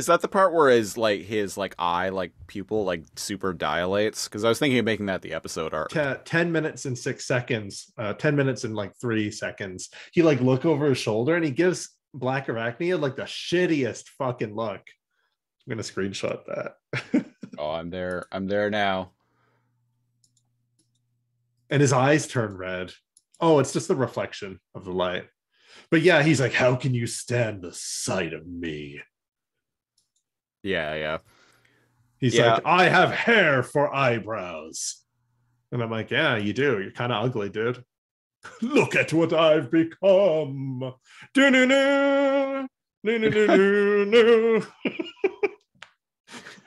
that the part where his eye like pupil like super dilates? Because I was thinking of making that the episode art. 10 minutes and 6 seconds. 10 minutes and like 3 seconds. He like look over his shoulder and he gives Black Arachnia like the shittiest fucking look. I'm gonna screenshot that. Oh, I'm there now. And his eyes turn red. Oh, it's just the reflection of the light. But yeah, he's like, how can you stand the sight of me? Yeah. He's like, I have hair for eyebrows. And I'm like, yeah, you do. You're kind of ugly, dude. Look at what I've become.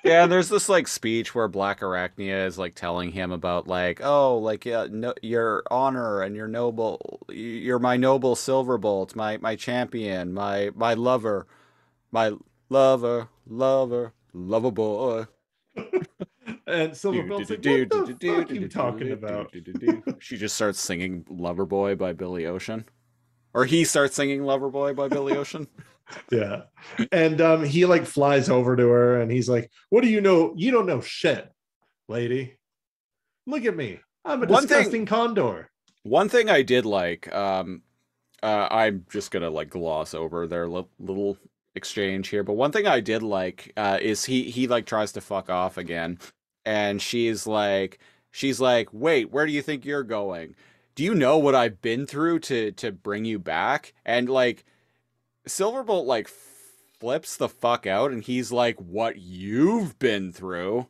Yeah, and there's this like speech where Black Arachnia is like telling him about like, oh, like your honor and your noble, you're my noble Silverbolt, my champion, my lover, lover boy. And Silverbolt's like, what the fuck are you talking about? She just starts singing Loverboy by Billy Ocean. Or he starts singing Loverboy by Billy Ocean. Yeah. And he like flies over to her and he's like, what do you know? You don't know shit, lady. Look at me. I'm a disgusting condor. One thing I did like, I'm just gonna like gloss over their little exchange here, but one thing I did like is he like tries to fuck off again, and she's like, wait, where do you think you're going? Do you know what I've been through to bring you back? And like Silverbolt like flips the fuck out, and he's like, what you've been through?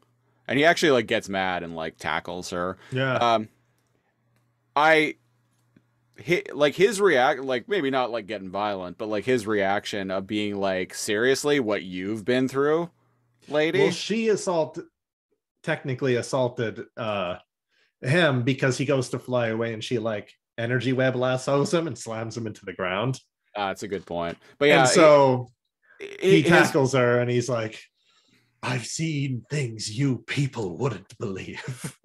And he actually like gets mad and like tackles her. Yeah. His react, like maybe not like getting violent, but like his reaction of being like, seriously, what you've been through, lady? Well, she technically assaulted him because he goes to fly away and she like energy web lassos him and slams him into the ground. That's a good point. But yeah, and so he tackles her and he's like, I've seen things you people wouldn't believe.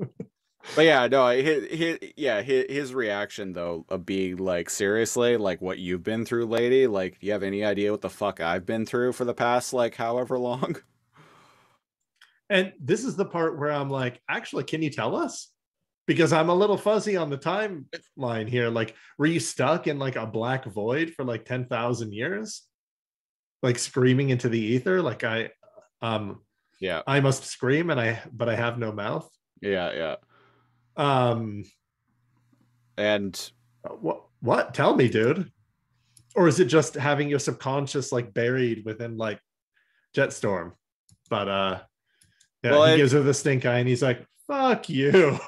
But yeah, no, his reaction though of being like, seriously, like what you've been through, lady, like, do you have any idea what the fuck I've been through for the past like however long? And this is the part where I'm like, actually, can you tell us? Because I'm a little fuzzy on the timeline here. Like, were you stuck in like a black void for like 10,000 years? Like screaming into the ether? Like I must scream but I have no mouth. Yeah. And what? Tell me, dude. Or is it just having your subconscious like buried within like Jetstorm? But he gives her the stink eye and he's like, fuck you.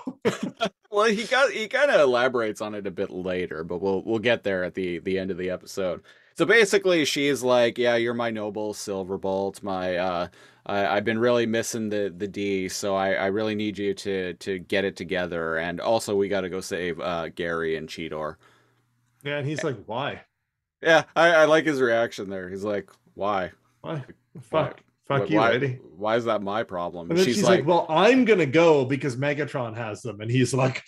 Well, he kind of elaborates on it a bit later, but we'll get there at the end of the episode. So basically, she's like, yeah, you're my noble Silverbolt. I've been really missing the D, so I really need you to get it together. And also, we got to go save Gary and Cheetor. Yeah, and he's like, why? Yeah, I like his reaction there. He's like, why? Why? Fuck you, lady. Why is that my problem? And then she's like, well, I'm going to go because Megatron has them. And he's like,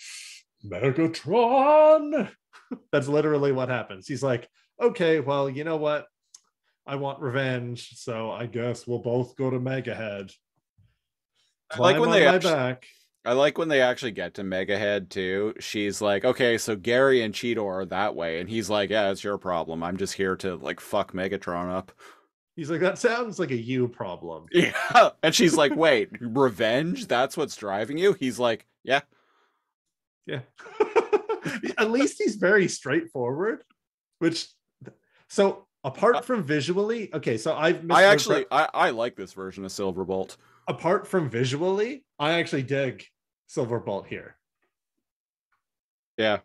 Megatron? That's literally what happens. He's like, okay, well, you know what? I want revenge, so I guess we'll both go to Megahead. I like Climb when on they my actually, back. I like when they actually get to Megahead too. She's like, okay, so Gary and Cheetor are that way, and he's like, yeah, it's your problem. I'm just here to like fuck Megatron up. He's like, that sounds like a you problem. Yeah, and she's like, wait, revenge? That's what's driving you? He's like, yeah. Yeah. At least he's very straightforward, which so apart from visually, okay, so I like this version of Silverbolt. apart from visually, I actually dig Silverbolt here. Yeah.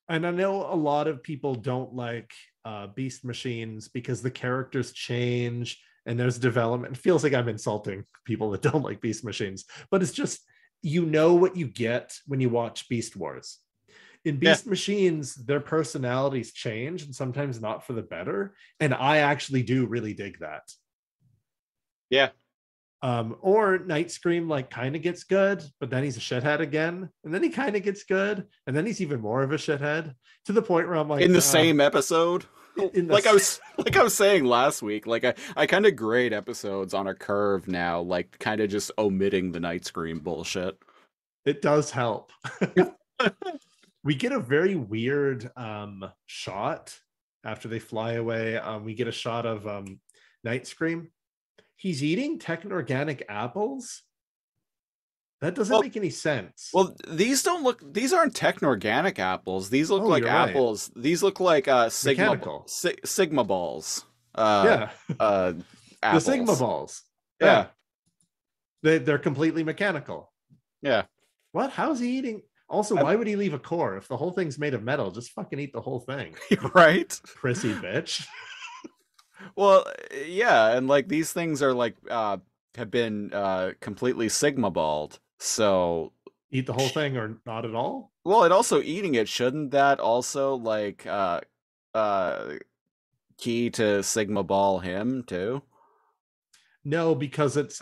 And I know a lot of people don't like Beast Machines because the characters change and there's development. It feels like I'm insulting people that don't like Beast Machines, but it's just, you know what you get when you watch Beast Wars. In Beast Machines, their personalities change and sometimes not for the better. And I actually do really dig that. Yeah. Or Night Scream like kind of gets good, but then he's a shithead again, and then he kind of gets good, and then he's even more of a shithead to the point where I'm like, In the same episode? in the like I was saying last week, like I kind of grade episodes on a curve now, like kind of just omitting the Night Scream bullshit. It does help. We get a very weird shot after they fly away. We get a shot of Night Scream. He's eating techno-organic apples. That doesn't make any sense. Well, these aren't techno-organic apples. These look like you're apples. right. These look like Mechanical. Sigma balls. Yeah. Apples. The Sigma balls. Yeah. They're completely mechanical. Yeah. What? How's he eating? Also, why would he leave a core? If the whole thing's made of metal, just fucking eat the whole thing. Right? Prissy bitch. Well, yeah, and like these things are like have been completely Sigma balled. So Eat the whole thing or not at all? well, and also eating it, shouldn't that also like key to Sigma ball him too? No, because it's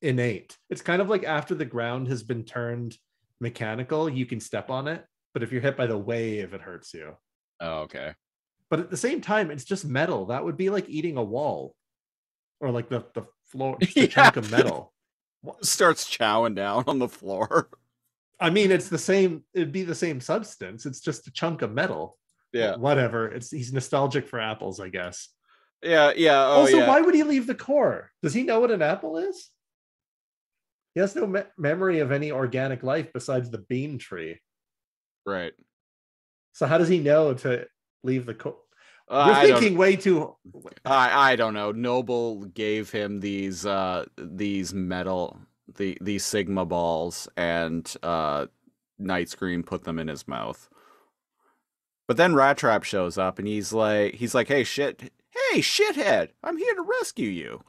innate. It's kind of like after the ground has been turned mechanical, you can step on it, but if you're hit by the wave, it hurts you. Oh, okay. But at the same time, it's just metal. That would be like eating a wall or like the floor, just a chunk of metal. Starts chowing down on the floor. I mean, it's the same. It'd be the same substance. It's just a chunk of metal. Yeah. Whatever. He's nostalgic for apples, I guess. Yeah. Yeah. Oh, Also, yeah. why would he leave the core? Does he know what an apple is? He has no memory of any organic life besides the bean tree. Right. So how does he know to leave the core? You're I thinking way too. I don't know. Noble gave him these metal these Sigma balls, and Night Scream put them in his mouth. But then Rat Trap shows up, and he's like, hey shithead, I'm here to rescue you.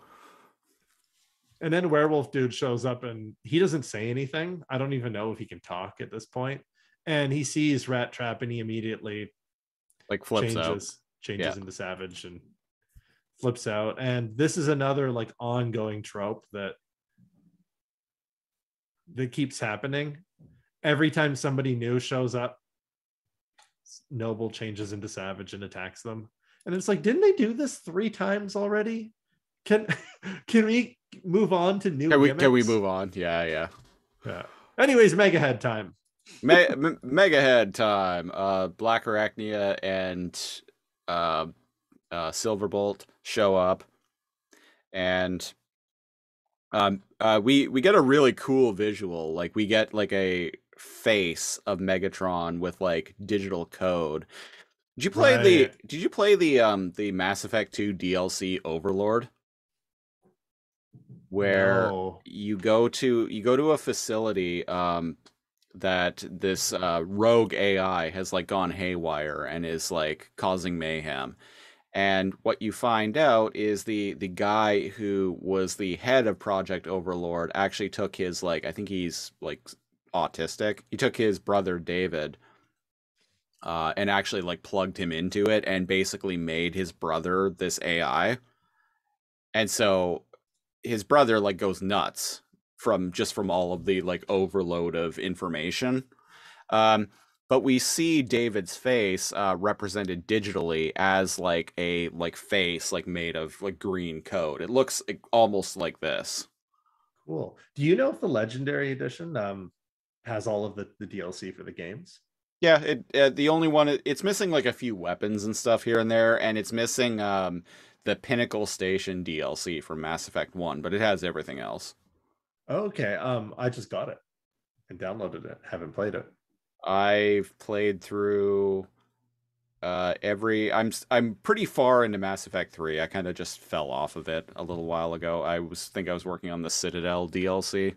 And then Werewolf Dude shows up, and he doesn't say anything. I don't even know if he can talk at this point. And he sees Rat Trap, and he immediately Like flips out. Changes into Savage and flips out. And this is another like ongoing trope that keeps happening. Every time somebody new shows up, Noble changes into Savage and attacks them. And it's like, didn't they do this 3 times already? Can we move on to new gimmicks? Can we move on? Yeah. Anyways, Megahead time. Megahead time. Black Arachnia and Silverbolt show up, and we get a really cool visual. Like we get like a face of Megatron with like digital code. Did you play the Mass Effect 2 DLC Overlord? Where No. you go to a facility that this rogue AI has like gone haywire and is like causing mayhem. And what you find out is the guy who was the head of Project Overlord actually took his, like, I think he's like autistic. He took his brother David and actually like plugged him into it and basically made his brother this AI. And so his brother like goes nuts from all of the like overload of information. but we see David's face represented digitally as like a like face like made of like green code. It looks like, almost like this. Cool. Do you know if the Legendary Edition has all of the DLC for the games? Yeah, the only one it's missing like a few weapons and stuff here and there, and it's missing the Pinnacle Station DLC from Mass Effect 1, but it has everything else. Okay. I just got it and downloaded it. Haven't played it. I've played through I'm pretty far into Mass Effect 3. I kind of just fell off of it a little while ago. I was working on the Citadel DLC.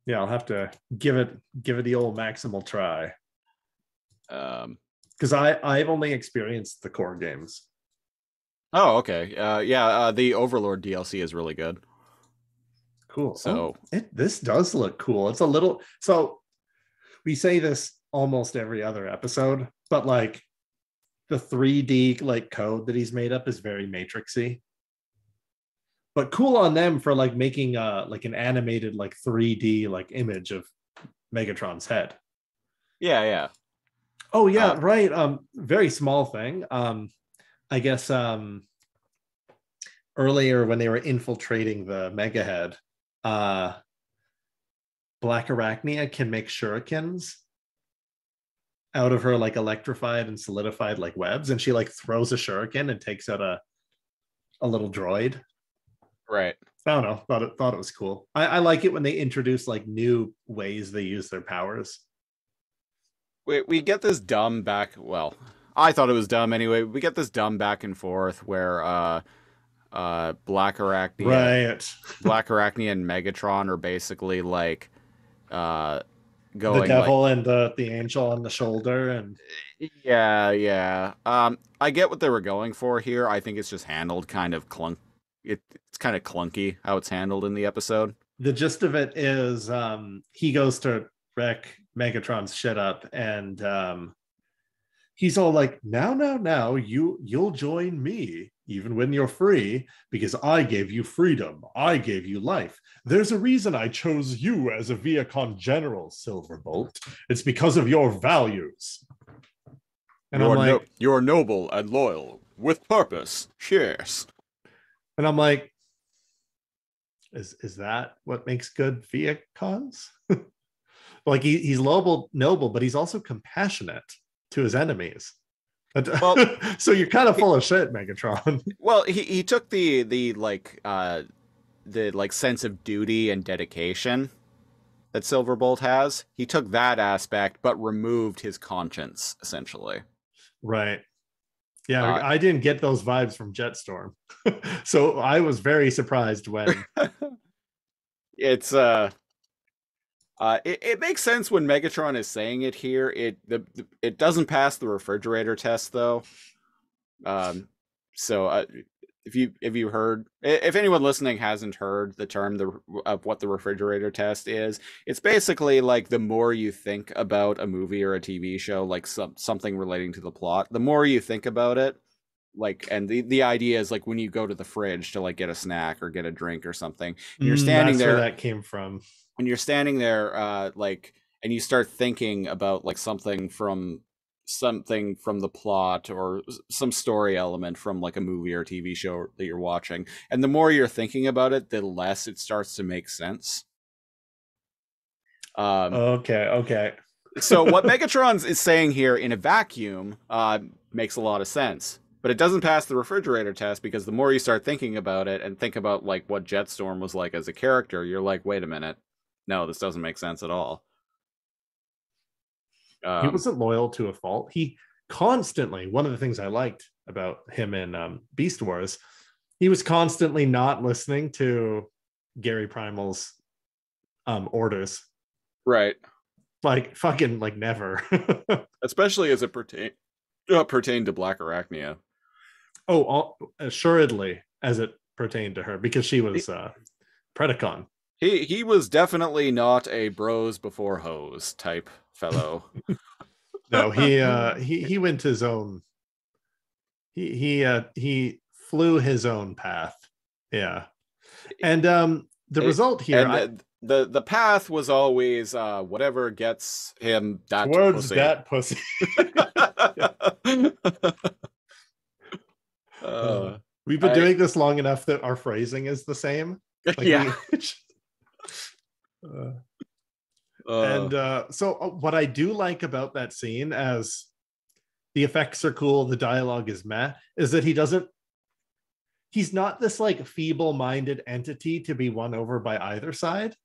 Yeah, I'll have to give it the old maximal try. Because I've only experienced the core games. Oh, okay. The Overlord DLC is really good. Cool. So this does look cool. It's a little, so we say this almost every other episode, but like the 3D like code that he's made up is very matrixy. But cool on them for like making like an animated like 3D like image of Megatron's head. Yeah. Oh yeah, right. Very small thing. I guess earlier when they were infiltrating the Mega Head, Black Arachnia can make shurikens out of her like electrified and solidified like webs, and she like throws a shuriken and takes out a little droid. Right. I don't know. Thought it was cool. I like it when they introduce like new ways they use their powers. We get this dumb back. Well, I thought it was dumb anyway. We get this dumb back and forth where Black Arachnia, right? Black Arachnia and Megatron are basically like going the devil like, and the angel on the shoulder, and yeah. I get what they were going for here. I think it's just handled kind of it's kind of clunky how it's handled in the episode. The gist of it is he goes to wreck Megatron's shit up, and he's all like, now you'll join me even when you're free, because I gave you freedom, I gave you life. There's a reason I chose you as a Viacon general, Silverbolt. It's because of your values. And I'm like, you're noble and loyal with purpose. Cheers. And I'm like, is that what makes good Viacons? Like he's noble, but he's also compassionate to his enemies. Well, so you're kind of full of shit, Megatron. Well, he took the sense of duty and dedication that Silverbolt has. He took that aspect, but removed his conscience, essentially. Right. Yeah, I didn't get those vibes from Jetstorm. So I was very surprised when it's it makes sense when Megatron is saying it here. It doesn't pass the refrigerator test though. So if anyone listening hasn't heard the term of what the refrigerator test is, it's basically like the more you think about a movie or a TV show, like something relating to the plot, the more you think about it. Like, and the idea is like when you go to the fridge to like get a snack or get a drink or something, and you're standing there. Where that came from. When you're standing there, like, and you start thinking about like something from the plot or some story element from like a movie or TV show that you're watching, and the more you're thinking about it, the less it starts to make sense. Okay. So what Megatron is saying here in a vacuum makes a lot of sense. But it doesn't pass the refrigerator test because the more you start thinking about it and think about like what Jetstorm was like as a character, you're like, wait a minute. No, this doesn't make sense at all. He wasn't loyal to a fault. He constantly, one of the things I liked about him in Beast Wars, he was constantly not listening to Gary Primal's orders. Right. Like fucking like never. Especially as it pertained to Black Arachnia. Oh, assuredly as it pertained to her, because she was Predacon. He was definitely not a bros before hoes type fellow. No, he went his own. He flew his own path. Yeah, and the result here, and the path was always whatever gets him that towards pussy. that pussy. We've been doing this long enough that our phrasing is the same. Like yeah. So what I do like about that scene, as the effects are cool, the dialogue is meh, is that he's not this like feeble-minded entity to be won over by either side.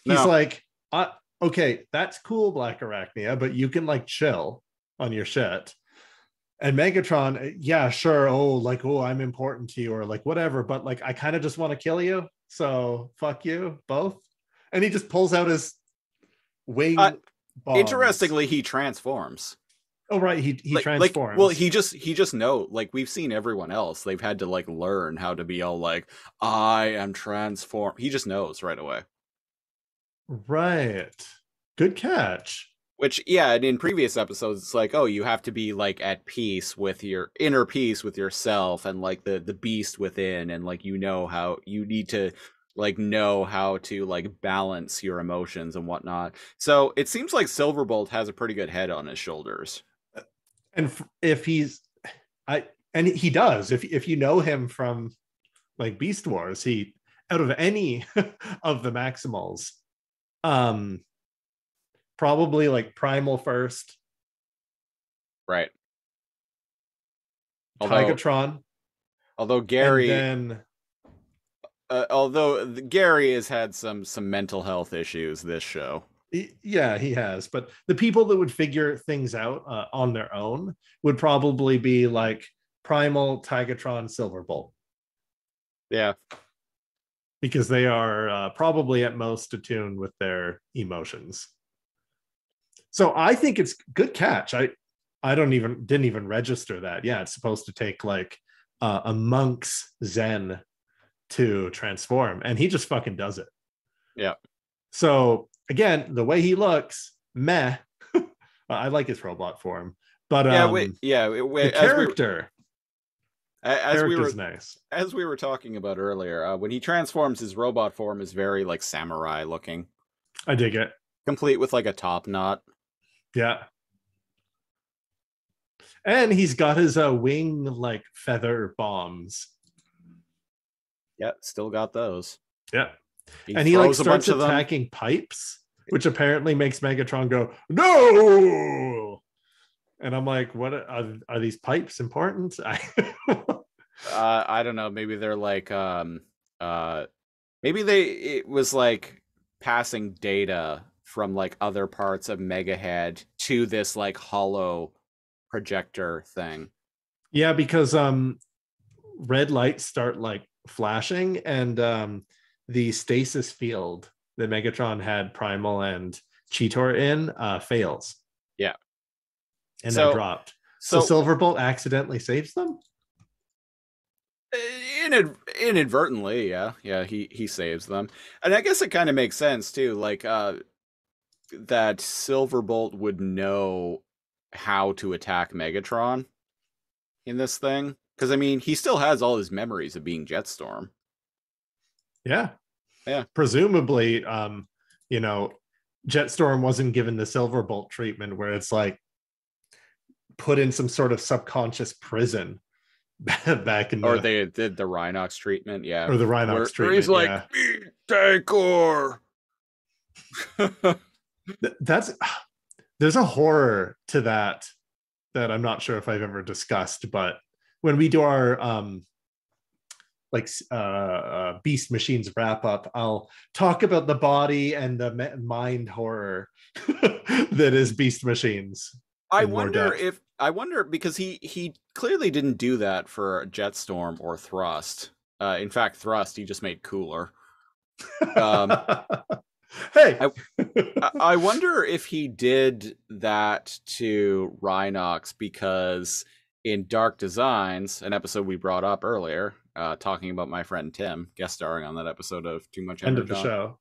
He's like, okay, that's cool, Black Arachnia, but you can like chill on your shit. And Megatron, yeah, sure. Oh, I'm important to you, or like whatever, but like I kind of just want to kill you. So fuck you both. And he just pulls out his wing bombs. Interestingly, he transforms. Oh right, he transforms. Well, he just know, like, we've seen everyone else. They've had to like learn how to be all like, I am transformed. He just knows right away. Right. Good catch. Which, yeah, and in previous episodes, it's like, oh, you have to be like at peace with your inner peace with yourself and like the beast within, and like how you need to like know how to like balance your emotions and whatnot. So it seems like Silverbolt has a pretty good head on his shoulders. And if he does, if you know him from like Beast Wars, he, out of any of the Maximals, probably like Primal first, right? Tigatron, although Gary, and then although Gary has had some mental health issues this show. Yeah, he has. But the people that would figure things out on their own would probably be like Primal, Tigatron, Silverbolt. Yeah. Because they are probably at most attuned with their emotions. So I think it's good catch. I didn't even register that. Yeah, it's supposed to take like a monk's zen to transform, and he just fucking does it. Yeah. So again, the way he looks, meh. I like his robot form, but the character. Character's nice. As we were talking about earlier, when he transforms, his robot form is very like samurai looking. I dig it. Complete with like a top knot. Yeah. And he's got his wing like feather bombs. Yeah, still got those. Yeah. And he like starts attacking pipes, which apparently makes Megatron go, no! And I'm like, what are these pipes important? I don't know. Maybe they're like it was like passing data from like other parts of Megahead to this like hollow projector thing. Yeah, because red lights start like flashing, and the stasis field that Megatron had Primal and Cheetor in fails. Yeah. And they're dropped. So Silverbolt accidentally saves them? Inadvertently, yeah. He saves them. And I guess it kind of makes sense too, like that Silverbolt would know how to attack Megatron in this thing, because I mean, he still has all his memories of being Jetstorm. Yeah. Presumably, Jetstorm wasn't given the Silverbolt treatment where it's like put in some sort of subconscious prison back in they did the Rhinox treatment, yeah. Or the Rhinox treatment. Where he's like, Decor. There's a horror to that I'm not sure if I've ever discussed, but when we do our Beast Machines wrap up, I'll talk about the body and the mind horror that is Beast Machines. I wonder because he clearly didn't do that for Jetstorm or Thrust. In fact, Thrust he just made cooler. Hey, I wonder if he did that to Rhinox because in Dark Designs, an episode we brought up earlier, talking about my friend Tim, guest starring on that episode of Too Much Energon. Friend of the show.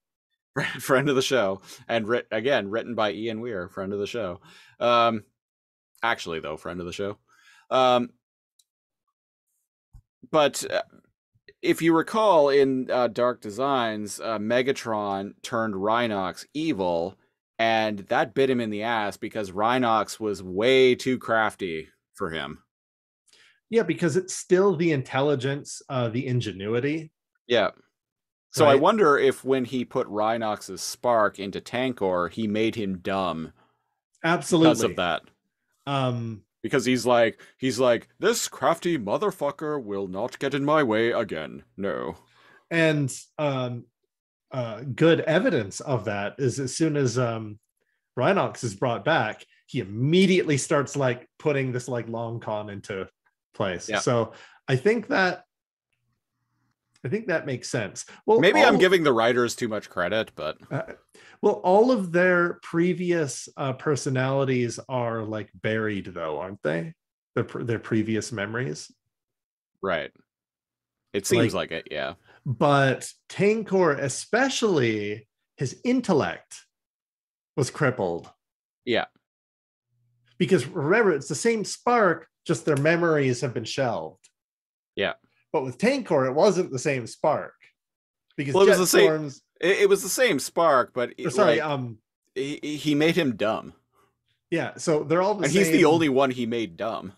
Friend of the show. And written by Ian Weir, friend of the show. Actually, though, friend of the show. But if you recall in Dark Designs, Megatron turned Rhinox evil, and that bit him in the ass because Rhinox was way too crafty for him. Yeah, because it's still the intelligence, the ingenuity. Yeah. So I Right. wonder if when he put Rhinox's spark into Tankor, he made him dumb because of Absolutely. that. Um, Because he's like, this crafty motherfucker will not get in my way again. No. and good evidence of that is as soon as Rhinox is brought back, he immediately starts like putting this like long con into place. Yeah. So I think that makes sense. Well, Maybe I'm giving the writers too much credit, but well, all of their previous personalities are like buried, though, aren't they? Their previous memories. right. It seems like it, yeah. But Tankor, especially his intellect, was crippled. Yeah. Because remember, it's the same spark, just their memories have been shelved. Yeah. But with Tankor, it wasn't the same spark. Because Well, it was the same. Jetstorm's, It was the same spark, but he made him dumb, yeah. So they're all the and same. he's the only one he made dumb.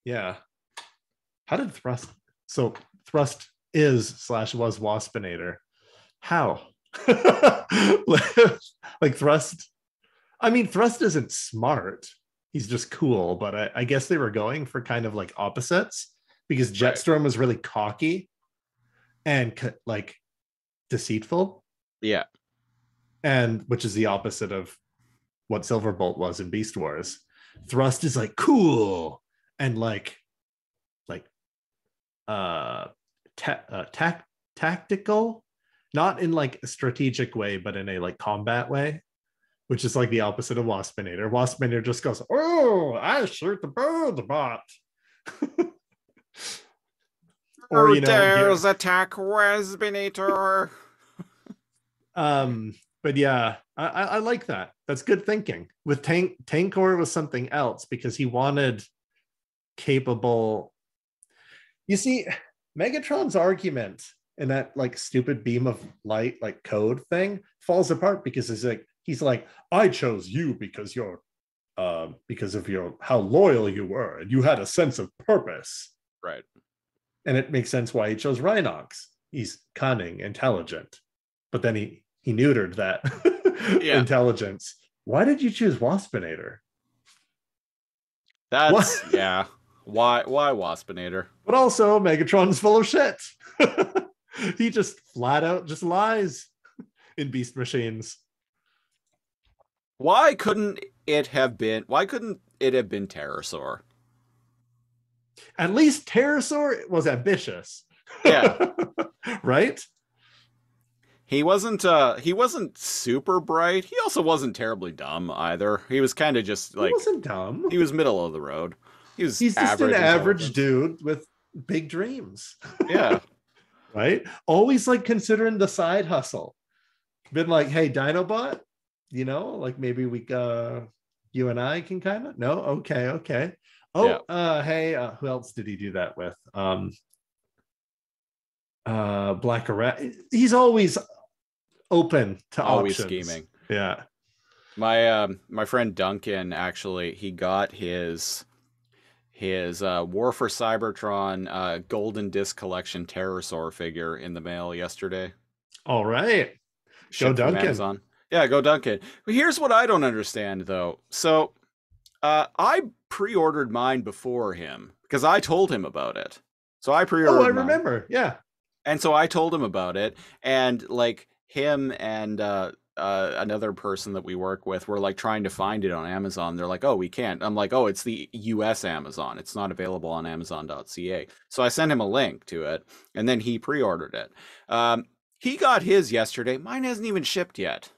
Yeah. How did Thrust? So Thrust is / was Waspinator. How? Like Thrust. I mean, Thrust isn't smart. He's just cool. But I guess they were going for kind of like opposites because Jetstorm was really cocky and like deceitful. Yeah. And which is the opposite of what Silverbolt was in Beast Wars. Thrust is like cool and tactical, not in like a strategic way, but in a like combat way, which is like the opposite of Waspinator. Waspinator just goes, "Oh, I shoot the bird bot." Or there's attack Waspinator. But yeah, I like that. That's good thinking. With Tankor was something else because he wanted capable. You see, Megatron's argument in that like stupid beam of light, like code thing, falls apart because he's like, I chose you because of your how loyal you were and you had a sense of purpose. Right. And it makes sense why he chose Rhinox. He's cunning, intelligent, but then he neutered that intelligence. Why did you choose Waspinator? That's yeah. Why Waspinator? But also Megatron's full of shit. He just flat out just lies in Beast Machines. Why couldn't it have been Pterosaur? At least Pterosaur was ambitious. Yeah. Right? He wasn't super bright. He also wasn't terribly dumb either. He was kind of just like he wasn't dumb. He was middle of the road. He's just an average dude with big dreams. Yeah. Right? Always like considering the side hustle. Been like, hey, Dinobot, like maybe we you and I can kind of okay. Oh, yeah. Hey, who else did he do that with? Black Rat. He's always open to always options. Scheming. Yeah. My friend Duncan actually he got his War for Cybertron Golden Disc Collection Pterosaur figure in the mail yesterday. All right. Go Duncan. Amazon. Yeah, go Duncan. Here's what I don't understand though. So I pre-ordered mine before him because I told him about it. So I pre-ordered. Oh, I remember. Yeah. And so I told him about it, and like him and another person that we work with were like trying to find it on Amazon. They're like, "Oh, we can't." I'm like, "Oh, it's the US Amazon. It's not available on Amazon.ca." So I sent him a link to it, and then he pre-ordered it. He got his yesterday. Mine hasn't even shipped yet.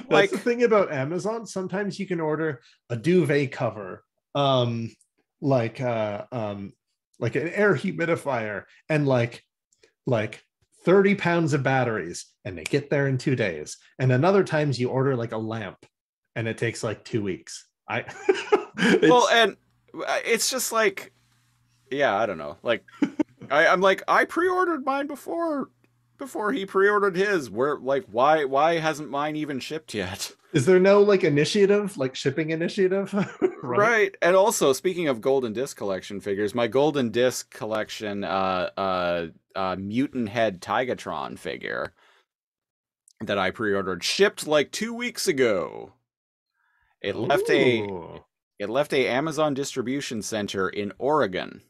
That's the thing about Amazon. Sometimes you can order a duvet cover, like an air humidifier, and like 30 pounds of batteries, and they get there in 2 days. And then other times you order like a lamp, and it takes like 2 weeks. Well, and it's just like yeah, I don't know. Like, I'm like, I pre-ordered mine before he pre-ordered his. Where, like, why hasn't mine even shipped yet? Is there no like initiative, like shipping initiative? Right? Right. And also, speaking of Golden Disc collection figures, my Golden Disc collection, Mutant Head Tigatron figure that I pre-ordered shipped like 2 weeks ago. It left a Ooh. it left a Amazon distribution center in Oregon.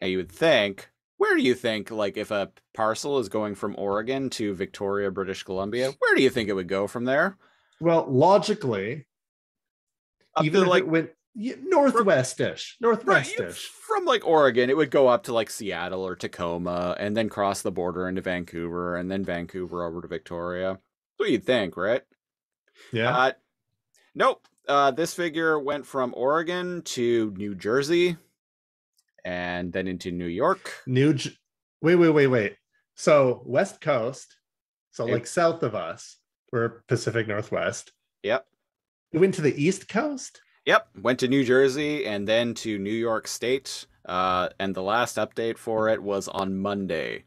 Now you would think, where do you think, like, if a parcel is going from Oregon to Victoria, British Columbia, where do you think it would go from there? Well, logically, Up even to if like it went right, northwestish. from like Oregon, it would go up to like Seattle or Tacoma, and then cross the border into Vancouver, and then Vancouver over to Victoria. That's what you'd think, right? Yeah. Uh, nope. This figure went from Oregon to New Jersey, and then into New York. Wait. So West Coast, so It- like south of us, we're Pacific Northwest. Yep. It went to the East Coast. Yep, went to New Jersey and then to New York State. And the last update for it was on Monday.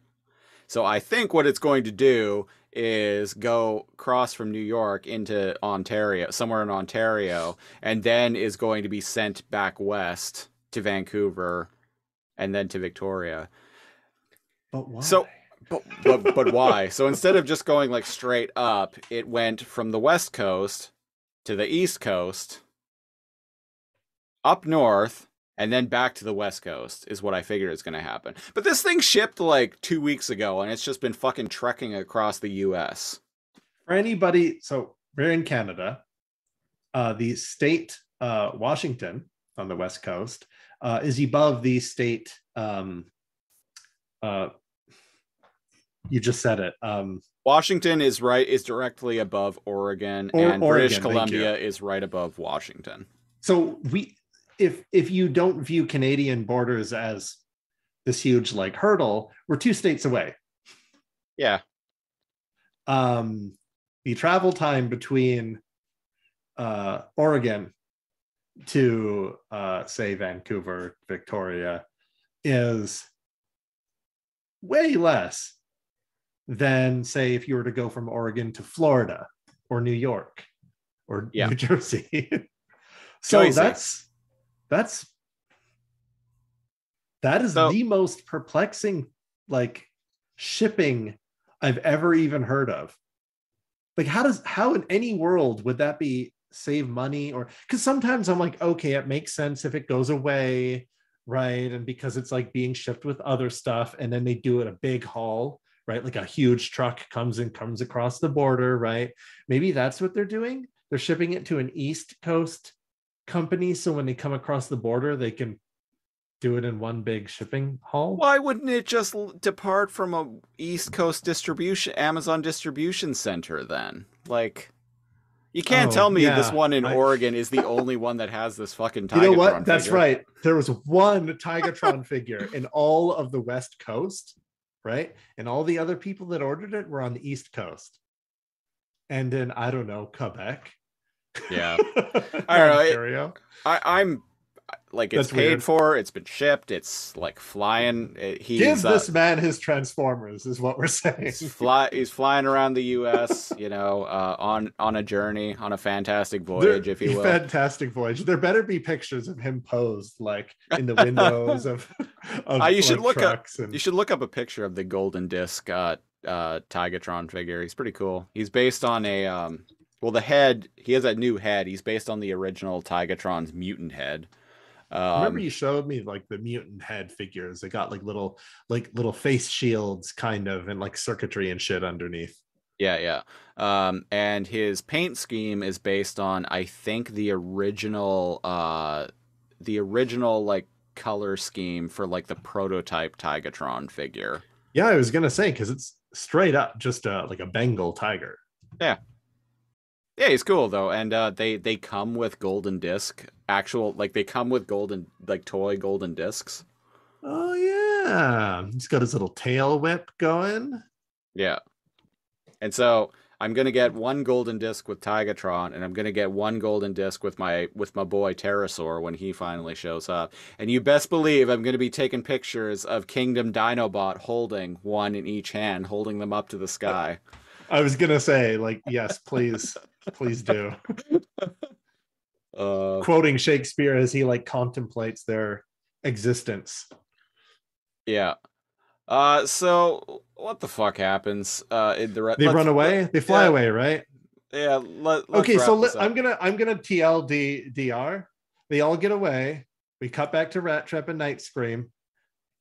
So I think what it's going to do is go cross from New York into Ontario, somewhere in Ontario, and then is going to be sent back west to Vancouver and then to Victoria. But why? So, but why? So instead of just going like straight up, it went from the west coast to the east coast, up north, and then back to the west coast is what I figured is going to happen. But this thing shipped like 2 weeks ago, and it's just been fucking trekking across the U.S. For anybody, so we're in Canada. The state Washington on the West Coast is above the state. You just said it. Washington is directly above Oregon, and British Columbia is right above Washington. So if you don't view Canadian borders as this huge like hurdle, we're 2 states away. Yeah. The travel time between Oregon to say Vancouver, Victoria is way less than say if you were to go from Oregon to Florida or New York or New Jersey. So Joycey. that is the most perplexing like shipping I've ever even heard of. Like how in any world would that be save money? Or because sometimes I'm like, okay, it makes sense if it goes away, right? And because it's like being shipped with other stuff, and then they do it a big haul, right? Like a huge truck comes across the border, right? Maybe that's what they're doing. They're shipping it to an East Coast company, so when they come across the border, they can do it in one big shipping haul. Why wouldn't it just depart from a East Coast Amazon distribution center then? Like, you can't tell me this one in Oregon is the only one that has this fucking Tigatron You know what? That's figure. right. There was one Tigatron figure in all of the West Coast, right? And all the other people that ordered it were on the East Coast. And in, I don't know, Quebec. Yeah. I don't know. Ontario. I'm like, it's That's paid weird. for, it's been shipped, it's like flying. Give this man his Transformers, is what we're saying. He's flying around the U.S., on a journey, on a fantastic voyage, if you will. Fantastic voyage. There better be pictures of him posed like in the windows of you should like, look up. and... You should look up a picture of the Golden Disc Tigatron figure. He's pretty cool. He's based on a the head. He has a new head. He's based on the original Tigatron's mutant head. Remember you showed me like the mutant head figures. They got like little face shields kind of, and like circuitry and shit underneath. Yeah. And his paint scheme is based on, I think, the original like color scheme for like the prototype Tigatron figure. Yeah, I was gonna say, because it's straight up just like a Bengal tiger. Yeah, he's cool though, and they come with golden disc, they come with golden, like, toy golden discs. Oh yeah, he's got his little tail whip going. Yeah, and so I'm gonna get one golden disc with Tigatron, and I'm gonna get one golden disc with my boy Pterosaur when he finally shows up. And you best believe I'm gonna be taking pictures of Kingdom Dinobot holding one in each hand, holding them up to the sky. I was gonna say, like, yes, please do. Quoting Shakespeare as he like contemplates their existence. Yeah. So what the fuck happens? They run away. They fly away, right? Yeah. Okay, so I'm gonna TLDR. They all get away. We cut back to Rat Trap and Night Scream.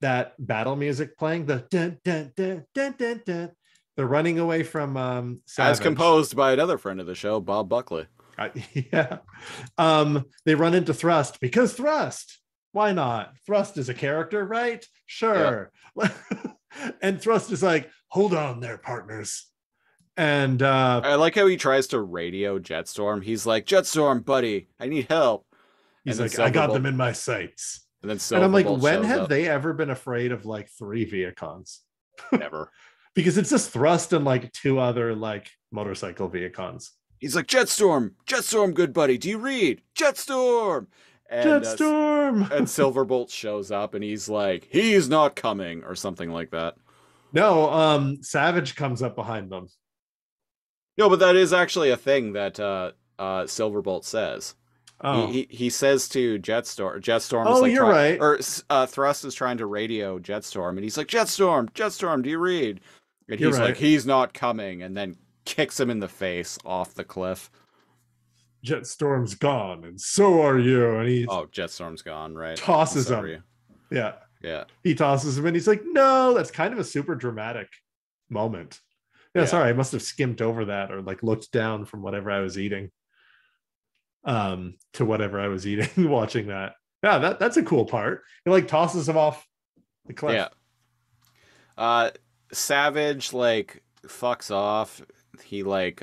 That battle music playing, the dun dun dun dun dun dun. They're running away from Savage. As composed by another friend of the show, Bob Buckley. Yeah. They run into Thrust because Thrust. Why not? Thrust is a character, right? Sure. Yep. And Thrust is like, hold on there, partners. And I like how he tries to radio Jetstorm. He's like, Jetstorm, buddy, I need help. He's like, I got them in my sights. And then I'm like, when have they ever been afraid of like 3 Viacons? Never. Because it's just Thrust and like 2 other like motorcycle Viacons. He's like, Jetstorm, good buddy. Do you read? Jetstorm. And, Jetstorm. And Silverbolt shows up and he's like, he's not coming, or something like that. No, Savage comes up behind them. No, but that is actually a thing that Silverbolt says. Oh. He says to Jetstorm. Jetstorm. Oh, is like you're right. Or Thrust is trying to radio Jetstorm, and he's like, Jetstorm, do you read? And he's like, he's not coming, and then kicks him in the face off the cliff. Jetstorm's gone, and so are you. And he Jetstorm's gone, right? Tosses him. Yeah. Yeah. He tosses him, and he's like, no. That's kind of a super dramatic moment. Yeah, sorry, I must have skimmed over that or like looked down from whatever I was eating. To whatever I was eating watching that. Yeah, that's a cool part. He like tosses him off the cliff. Yeah. Savage like fucks off. He like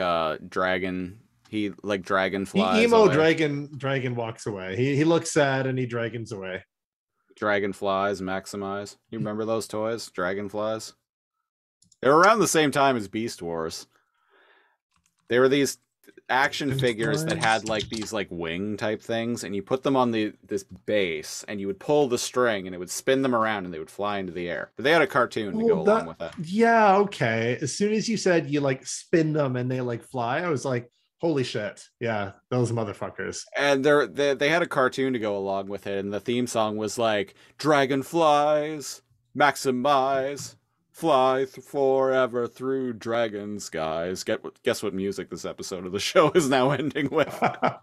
dragon flies. Emo away. Dragon walks away. He looks sad and he dragons away. Dragonflies maximize. You remember those toys? Dragonflies? They were around the same time as Beast Wars. They were these action figures that had like these like wing type things, and you put them on this base, and you would pull the string, and it would spin them around, and they would fly into the air. But they had a cartoon to go along with that. Yeah, okay. As soon as you said you like spin them and they like fly, I was like, holy shit! Yeah, those motherfuckers. And they had a cartoon to go along with it, and the theme song was like, "Dragonflies, maximize." Fly forever through dragon skies. Guess what music this episode of the show is now ending with?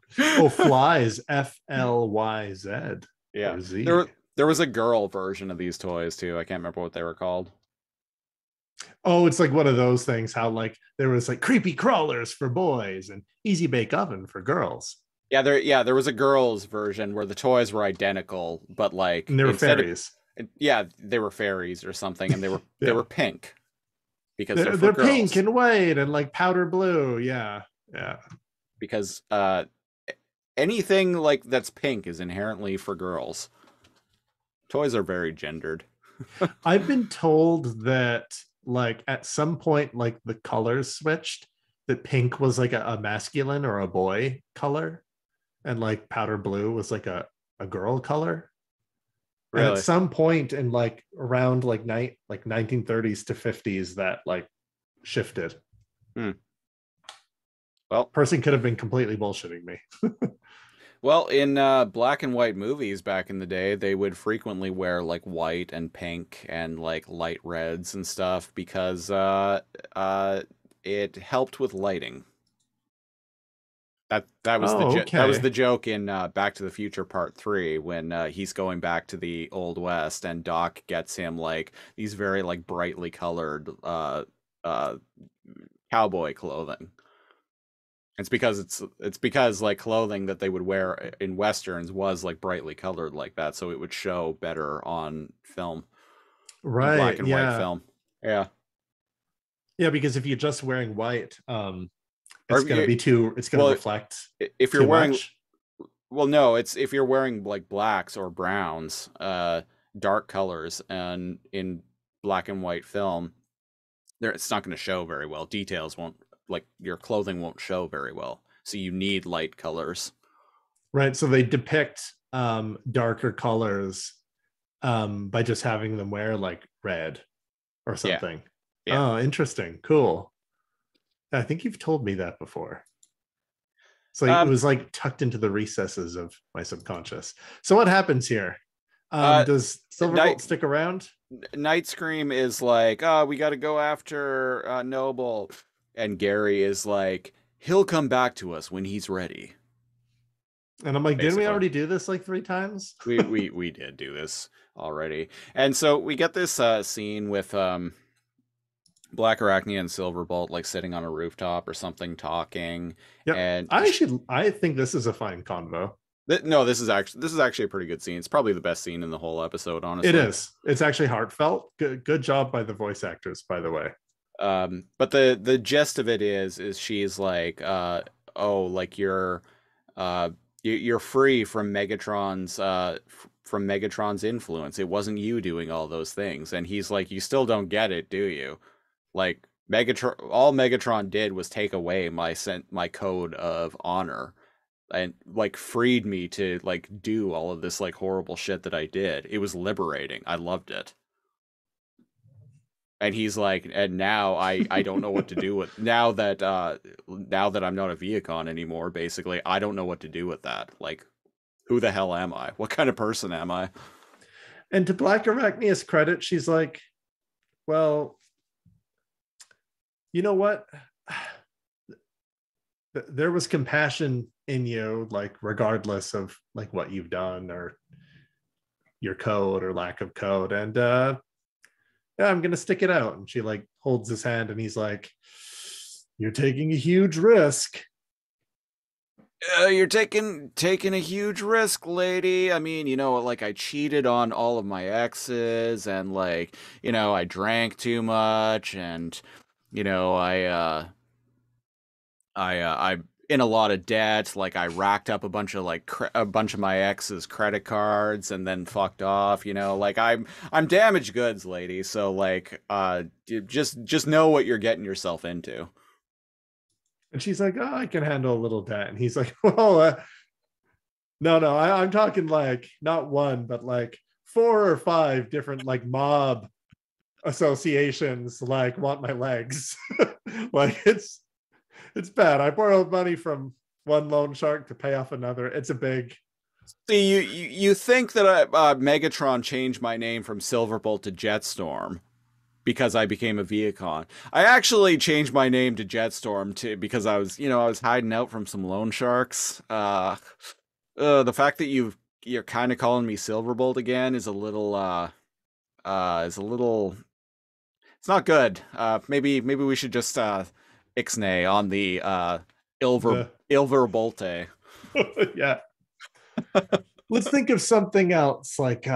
Flies, FLYZ. Yeah, there was a girl version of these toys too. I can't remember what they were called. Oh, it's like one of those things. How like there was like creepy crawlers for boys and easy bake oven for girls. Yeah, there was a girls version where the toys were identical, but like and they were fairies. They were fairies or something, and they were pink because they're pink and white and like powder blue. Yeah. Because anything like that's pink is inherently for girls. Toys are very gendered. I've been told that like at some point like the colors switched. That pink was like a masculine or a boy color, and like powder blue was like a girl color. Really? And at some point in like around like 1930s to 50s that like shifted. Well, person could have been completely bullshitting me. Well, in black and white movies back in the day, they would frequently wear like white and pink and like light reds and stuff because it helped with lighting. That was that was the joke in Back to the Future Part 3 when he's going back to the Old West and Doc gets him like these very like brightly colored cowboy clothing. It's because like clothing that they would wear in westerns was like brightly colored like that, so it would show better on film, right? Black and white film, yeah. Because if you're just wearing white, it's going to be too. It's going to reflect. If you're wearing, well, no, it's if you're wearing like blacks or browns, dark colors, and in black and white film, it's not going to show very well. Details won't. like your clothing won't show very well. So you need light colors. Right. So they depict darker colors by just having them wear like red or Yeah. something. Yeah. Oh, interesting. Cool. I think you've told me that before. So it was like tucked into the recesses of my subconscious. So what happens here? Does Silverbolt stick around? Night Scream is like, oh, we got to go after Noble. And Gary is like, he'll come back to us when he's ready. And I'm like, Basically. didn't we already do this like 3 times? we did do this already. And so we get this scene with Black Arachnia and Silverbolt like sitting on a rooftop or something talking. Yeah. And I think this is a fine convo. No, this is actually a pretty good scene. It's probably the best scene in the whole episode, honestly. It is. It's actually heartfelt. Good job by the voice actors, by the way. But the gist of it is she's like, oh, like you're free from Megatron's influence. It wasn't you doing all those things. And he's like, you still don't get it, do you? Like all Megatron did was take away my code of honor and like freed me to like do all of this like horrible shit that I did. It was liberating. I loved it. And he's like, and now I don't know what to do with now that I'm not a Viacon anymore, basically, I don't know what to do with that. Like, who the hell am I? What kind of person am I? And to Black Arachnia's credit, she's like, well, you know what? There was compassion in you, like regardless of like what you've done or your code or lack of code. And yeah, I'm gonna stick it out. And she like holds his hand and he's like, you're taking a huge risk. You're taking a huge risk, lady. I mean, you know, like I cheated on all of my exes and like, you know, I drank too much and you know, I'm in a lot of debt. Like I racked up a bunch of my ex's credit cards and then fucked off. You know, like I'm damaged goods, lady. So like, just know what you're getting yourself into. And she's like, oh, I can handle a little debt. And he's like, well, no, I'm talking like not one, but like 4 or 5 different like mob associations like want my legs. Like it's bad. I borrowed money from one loan shark to pay off another. It's a big. See, you think that Megatron changed my name from Silverbolt to Jetstorm because I became a Viacon. I actually changed my name to Jetstorm because I was hiding out from some loan sharks. The fact that you're kind of calling me Silverbolt again is a little it's not good. Maybe we should just ixnay on the Ilverbolte. Yeah. Let's think of something else like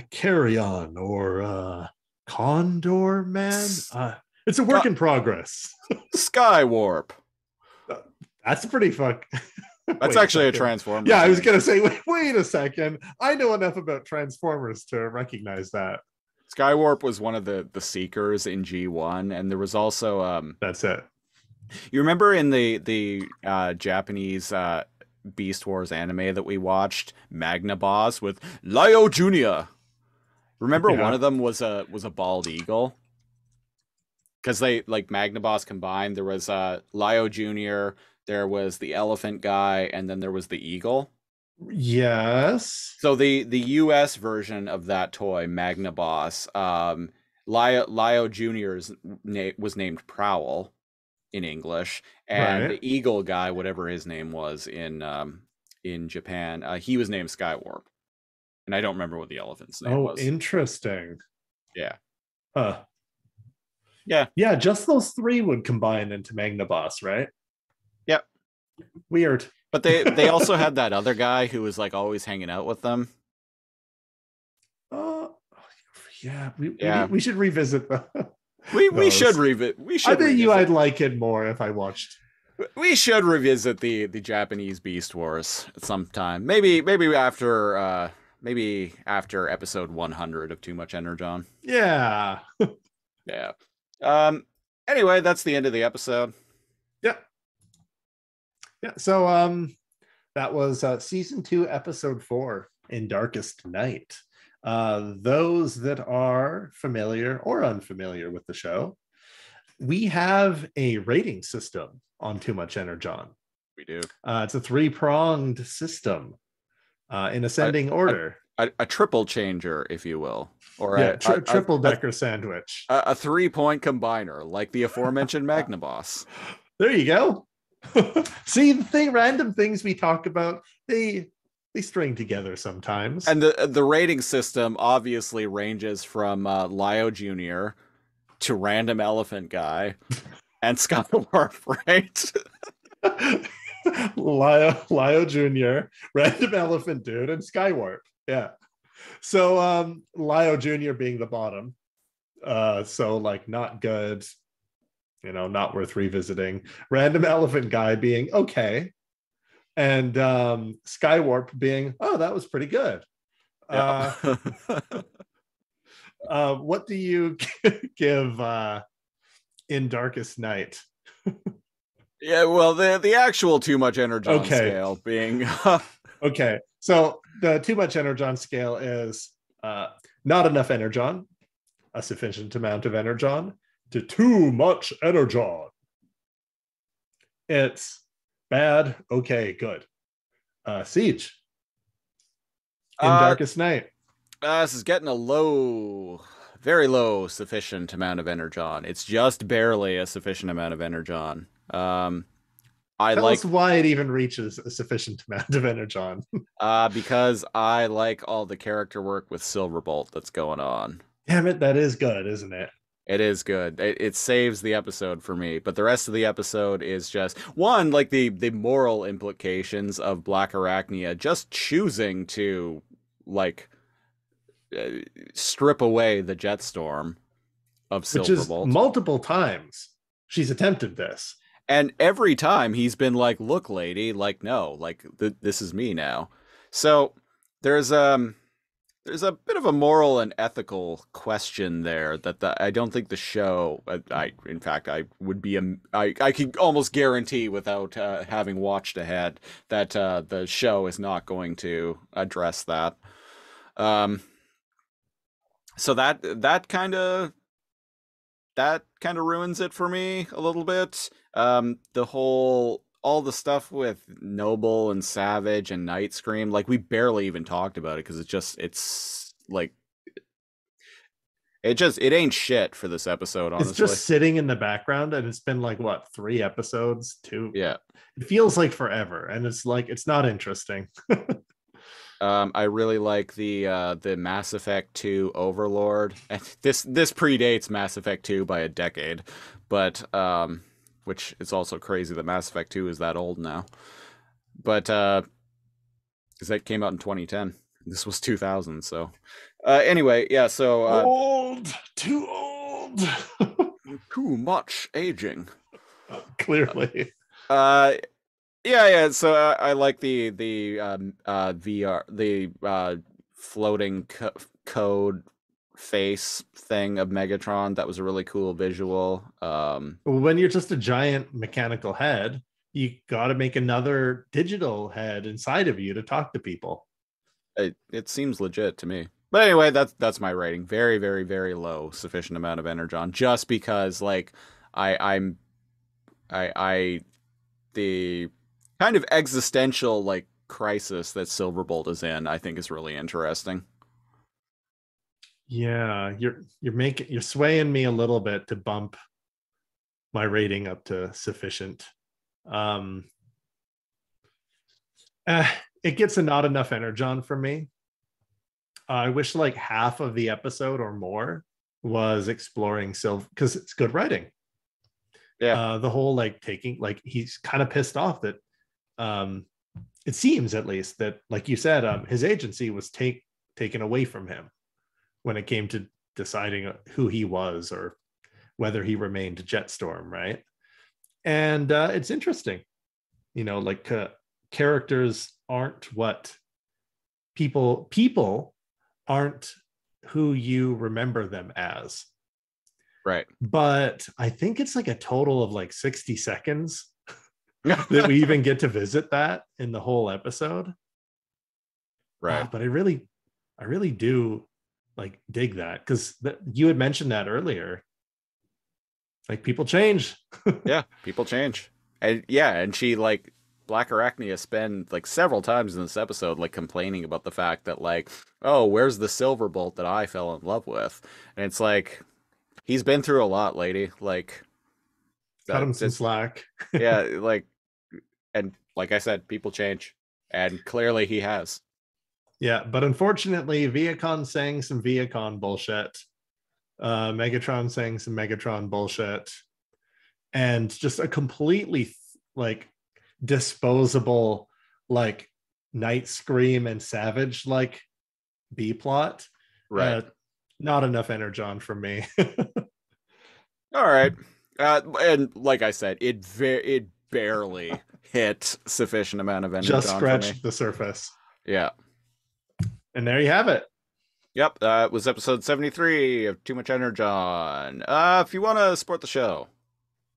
Carrion or Condor Man. It's a work in progress. Skywarp. That's pretty fuck. That's actually a Transformer. Yeah, I was gonna say, wait a second. I know enough about Transformers to recognize that. Skywarp was one of the Seekers in G1, and there was also that's it. You remember in the Japanese Beast Wars anime that we watched, Magna Boss with Lio Jr. Remember one of them was a bald eagle? Because they like Magna Boss combined. There was Lio Jr., there was the elephant guy, and then there was the eagle. Yes. So the US version of that toy, Magna Boss, Lio Jr.'s was named Prowl in English, and the eagle guy, whatever his name was in Japan, he was named Skywarp. And I don't remember what the elephant's name was. Oh, interesting. Yeah. Huh. Yeah. Yeah, just those 3 would combine into Magna Boss, right? Yep. Weird. But they also had that other guy who was like always hanging out with them. Yeah, we should revisit that. We should revisit. I bet I'd like it more if I watched. We should revisit the Japanese Beast Wars at some time. Maybe after episode 100 of Too Much Energon. Yeah. Yeah. Anyway, that's the end of the episode. Yeah. Yeah. So that was season 2, episode 4, In Darkest Night. Those that are familiar or unfamiliar with the show, we have a rating system on Too Much Energon. We do. It's a 3-pronged system in ascending order. A triple changer, if you will. Or yeah, triple decker sandwich. A 3-point combiner, like the aforementioned Magnaboss. There you go. See, random things we talk about, they string together sometimes. And the rating system obviously ranges from Lio Jr. to Random Elephant Guy and Skywarp, right? Lio Jr., Random Elephant Dude, and Skywarp. Yeah. So Lio Jr. being the bottom. So like not good, not worth revisiting. Random Elephant Guy being okay. And Skywarp being, oh, that was pretty good. Yeah. What do you give In Darkest Night? Yeah, well, the actual Too Much Energon scale being... Okay, so the Too Much Energon scale is not enough Energon, a sufficient amount of Energon, to too much Energon. It's bad, okay, good. Siege. In Darkest Night. This is getting a low, very low sufficient amount of Energon. It's just barely a sufficient amount of Energon. Tell us why it even reaches a sufficient amount of Energon. Because I like all the character work with Silverbolt that's going on. Damn it, that is good, isn't it? It is good. It saves the episode for me, but the rest of the episode is just one, like the moral implications of Black Arachnia just choosing to strip away the Jetstorm of Silverbolt. Which is multiple times she's attempted this. And every time he's been like, look, lady, like, no, like, this is me now. So there's a bit of a moral and ethical question there that I don't think the show, I could almost guarantee without having watched ahead that the show is not going to address that. So that kind of ruins it for me a little bit. All the stuff with Noble and Savage and Night Scream, like we barely even talked about it because it ain't shit for this episode, honestly. It's just sitting in the background, and it's been like what, 3 episodes? 2? Yeah. It feels like forever, and it's like it's not interesting. I really like the Mass Effect 2 Overlord. This predates Mass Effect 2 by a decade, but which is also crazy that Mass Effect 2 is that old now. But because that came out in 2010. This was 2000, so anyway, yeah, so too old. Too much aging. Clearly. Yeah. So I like the VR, the floating code face thing of Megatron. That was a really cool visual. When you're just a giant mechanical head, you got to make another digital head inside of you to talk to people. It seems legit to me. But anyway, that's my rating. Very, very, very low sufficient amount of Energon, just because like the kind of existential like crisis that Silverbolt is in, I think is really interesting. Yeah, you're swaying me a little bit to bump my rating up to sufficient. It gets a not enough Energon for me. I wish like half of the episode or more was exploring Silver, because it's good writing. Yeah. The whole like taking, like he's kind of pissed off that it seems at least that, like you said, his agency was taken away from him when it came to deciding who he was or whether he remained Jetstorm, right? And it's interesting, like characters aren't what people aren't who you remember them as. Right. But I think it's like a total of like 60 seconds that we even get to visit that in the whole episode. Right. But I really do like dig that, because you had mentioned that earlier. Like, people change. Yeah, people change. And she, like, Black Arachnia spend like several times in this episode like complaining about the fact that, like, oh, where's the Silverbolt that I fell in love with? And it's like, he's been through a lot, lady. Like, Cut him some slack. Yeah, like, and like I said, people change, and clearly he has. Yeah, but unfortunately, Viacon saying some Viacon bullshit, Megatron saying some Megatron bullshit, and just a completely like disposable, like, Night Scream and Savage like B plot. Right. Not enough Energon for me. All right. And like I said, it barely hit sufficient amount of Energon. Just scratched the surface. Yeah. And there you have it. Yep, it was episode 73 of Too Much Energon. If you want to support the show,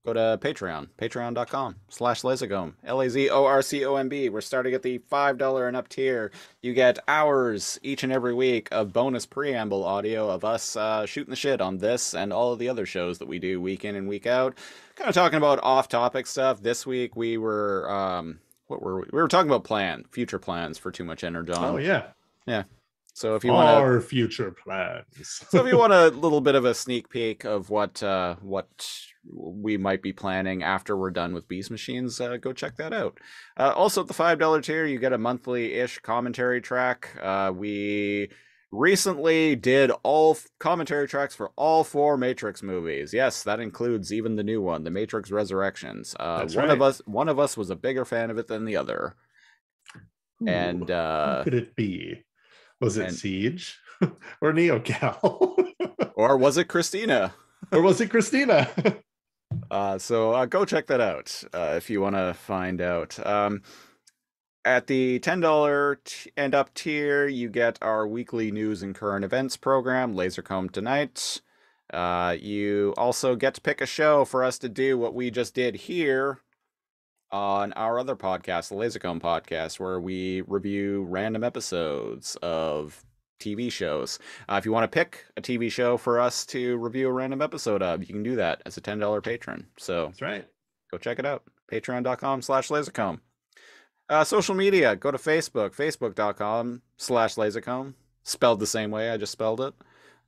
go to Patreon, patreon.com/Lazorcomb, LAZORCOMB. We're starting at the $5 and up tier. You get hours each and every week of bonus preamble audio of us shooting the shit on this and all of the other shows that we do week in and week out. Kind of talking about off-topic stuff. This week we were, what were we? We were talking about future plans for Too Much Energon. Oh, yeah. Yeah. So if you want our future plans. So if you want a little bit of a sneak peek of what we might be planning after we're done with Beast Machines, go check that out. Also at the $5 tier, you get a monthly-ish commentary track. We recently did all commentary tracks for all 4 Matrix movies. Yes, that includes even the new one, The Matrix Resurrections. That's one right. One of us was a bigger fan of it than the other. Ooh, And who could it be? Was it Siege or NeoCal? Or was it Christina? Or was it Christina? So go check that out if you want to find out. At the $10 and up tier, you get our weekly news and current events program, Lazorcomb Tonight. You also get to pick a show for us to do what we just did here on our other podcast, the Lazorcomb Podcast, where we review random episodes of TV shows. If you want to pick a TV show for us to review a random episode of, you can do that as a $10 patron. So That's right. Go check it out. Patreon.com/Lazorcomb. Social media, go to Facebook, facebook.com/Lazorcomb. Spelled the same way I just spelled it.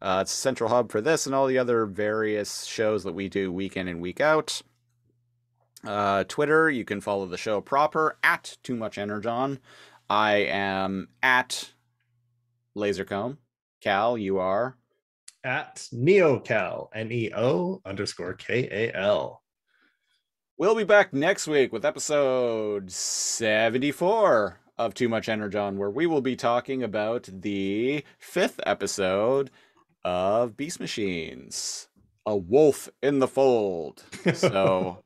It's a central hub for this and all the other various shows that we do week in and week out. Twitter, you can follow the show proper at Too Much Energon. I am at Lazorcomb. Cal, you are at NeoCal, NEO_KAL. We'll be back next week with episode 74 of Too Much Energon, where we will be talking about the 5th episode of Beast Machines, A Wolf in the Fold. So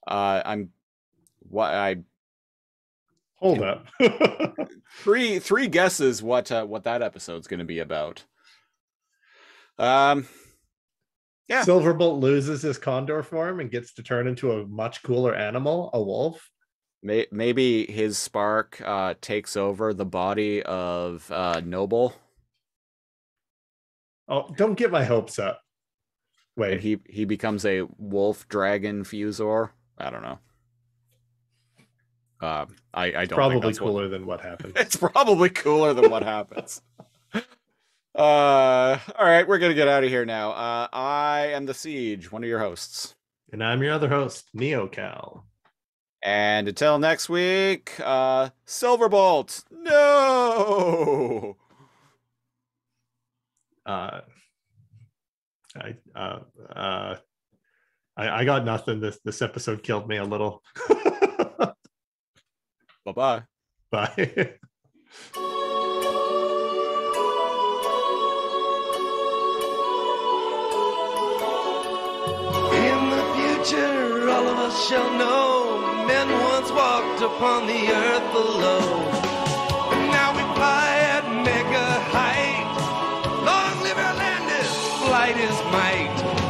Hold up. three guesses what that episode's going to be about. Yeah. Silverbolt loses his condor form and gets to turn into a much cooler animal, a wolf. Maybe his spark takes over the body of Noble. Oh, don't get my hopes up. Wait, and he becomes a wolf dragon fusor. I don't know. I don't. Probably cooler than what happens. It's probably cooler than what happens. All right, we're gonna get out of here now. I am the Siege, one of your hosts, and I'm your other host, NeoCal. And until next week, Silverbolt. No. I got nothing. This episode killed me a little. Bye-bye. Bye. In the future, all of us shall know men once walked upon the earth below. But now we fly at mega height. Long live Atlantis, flight is might.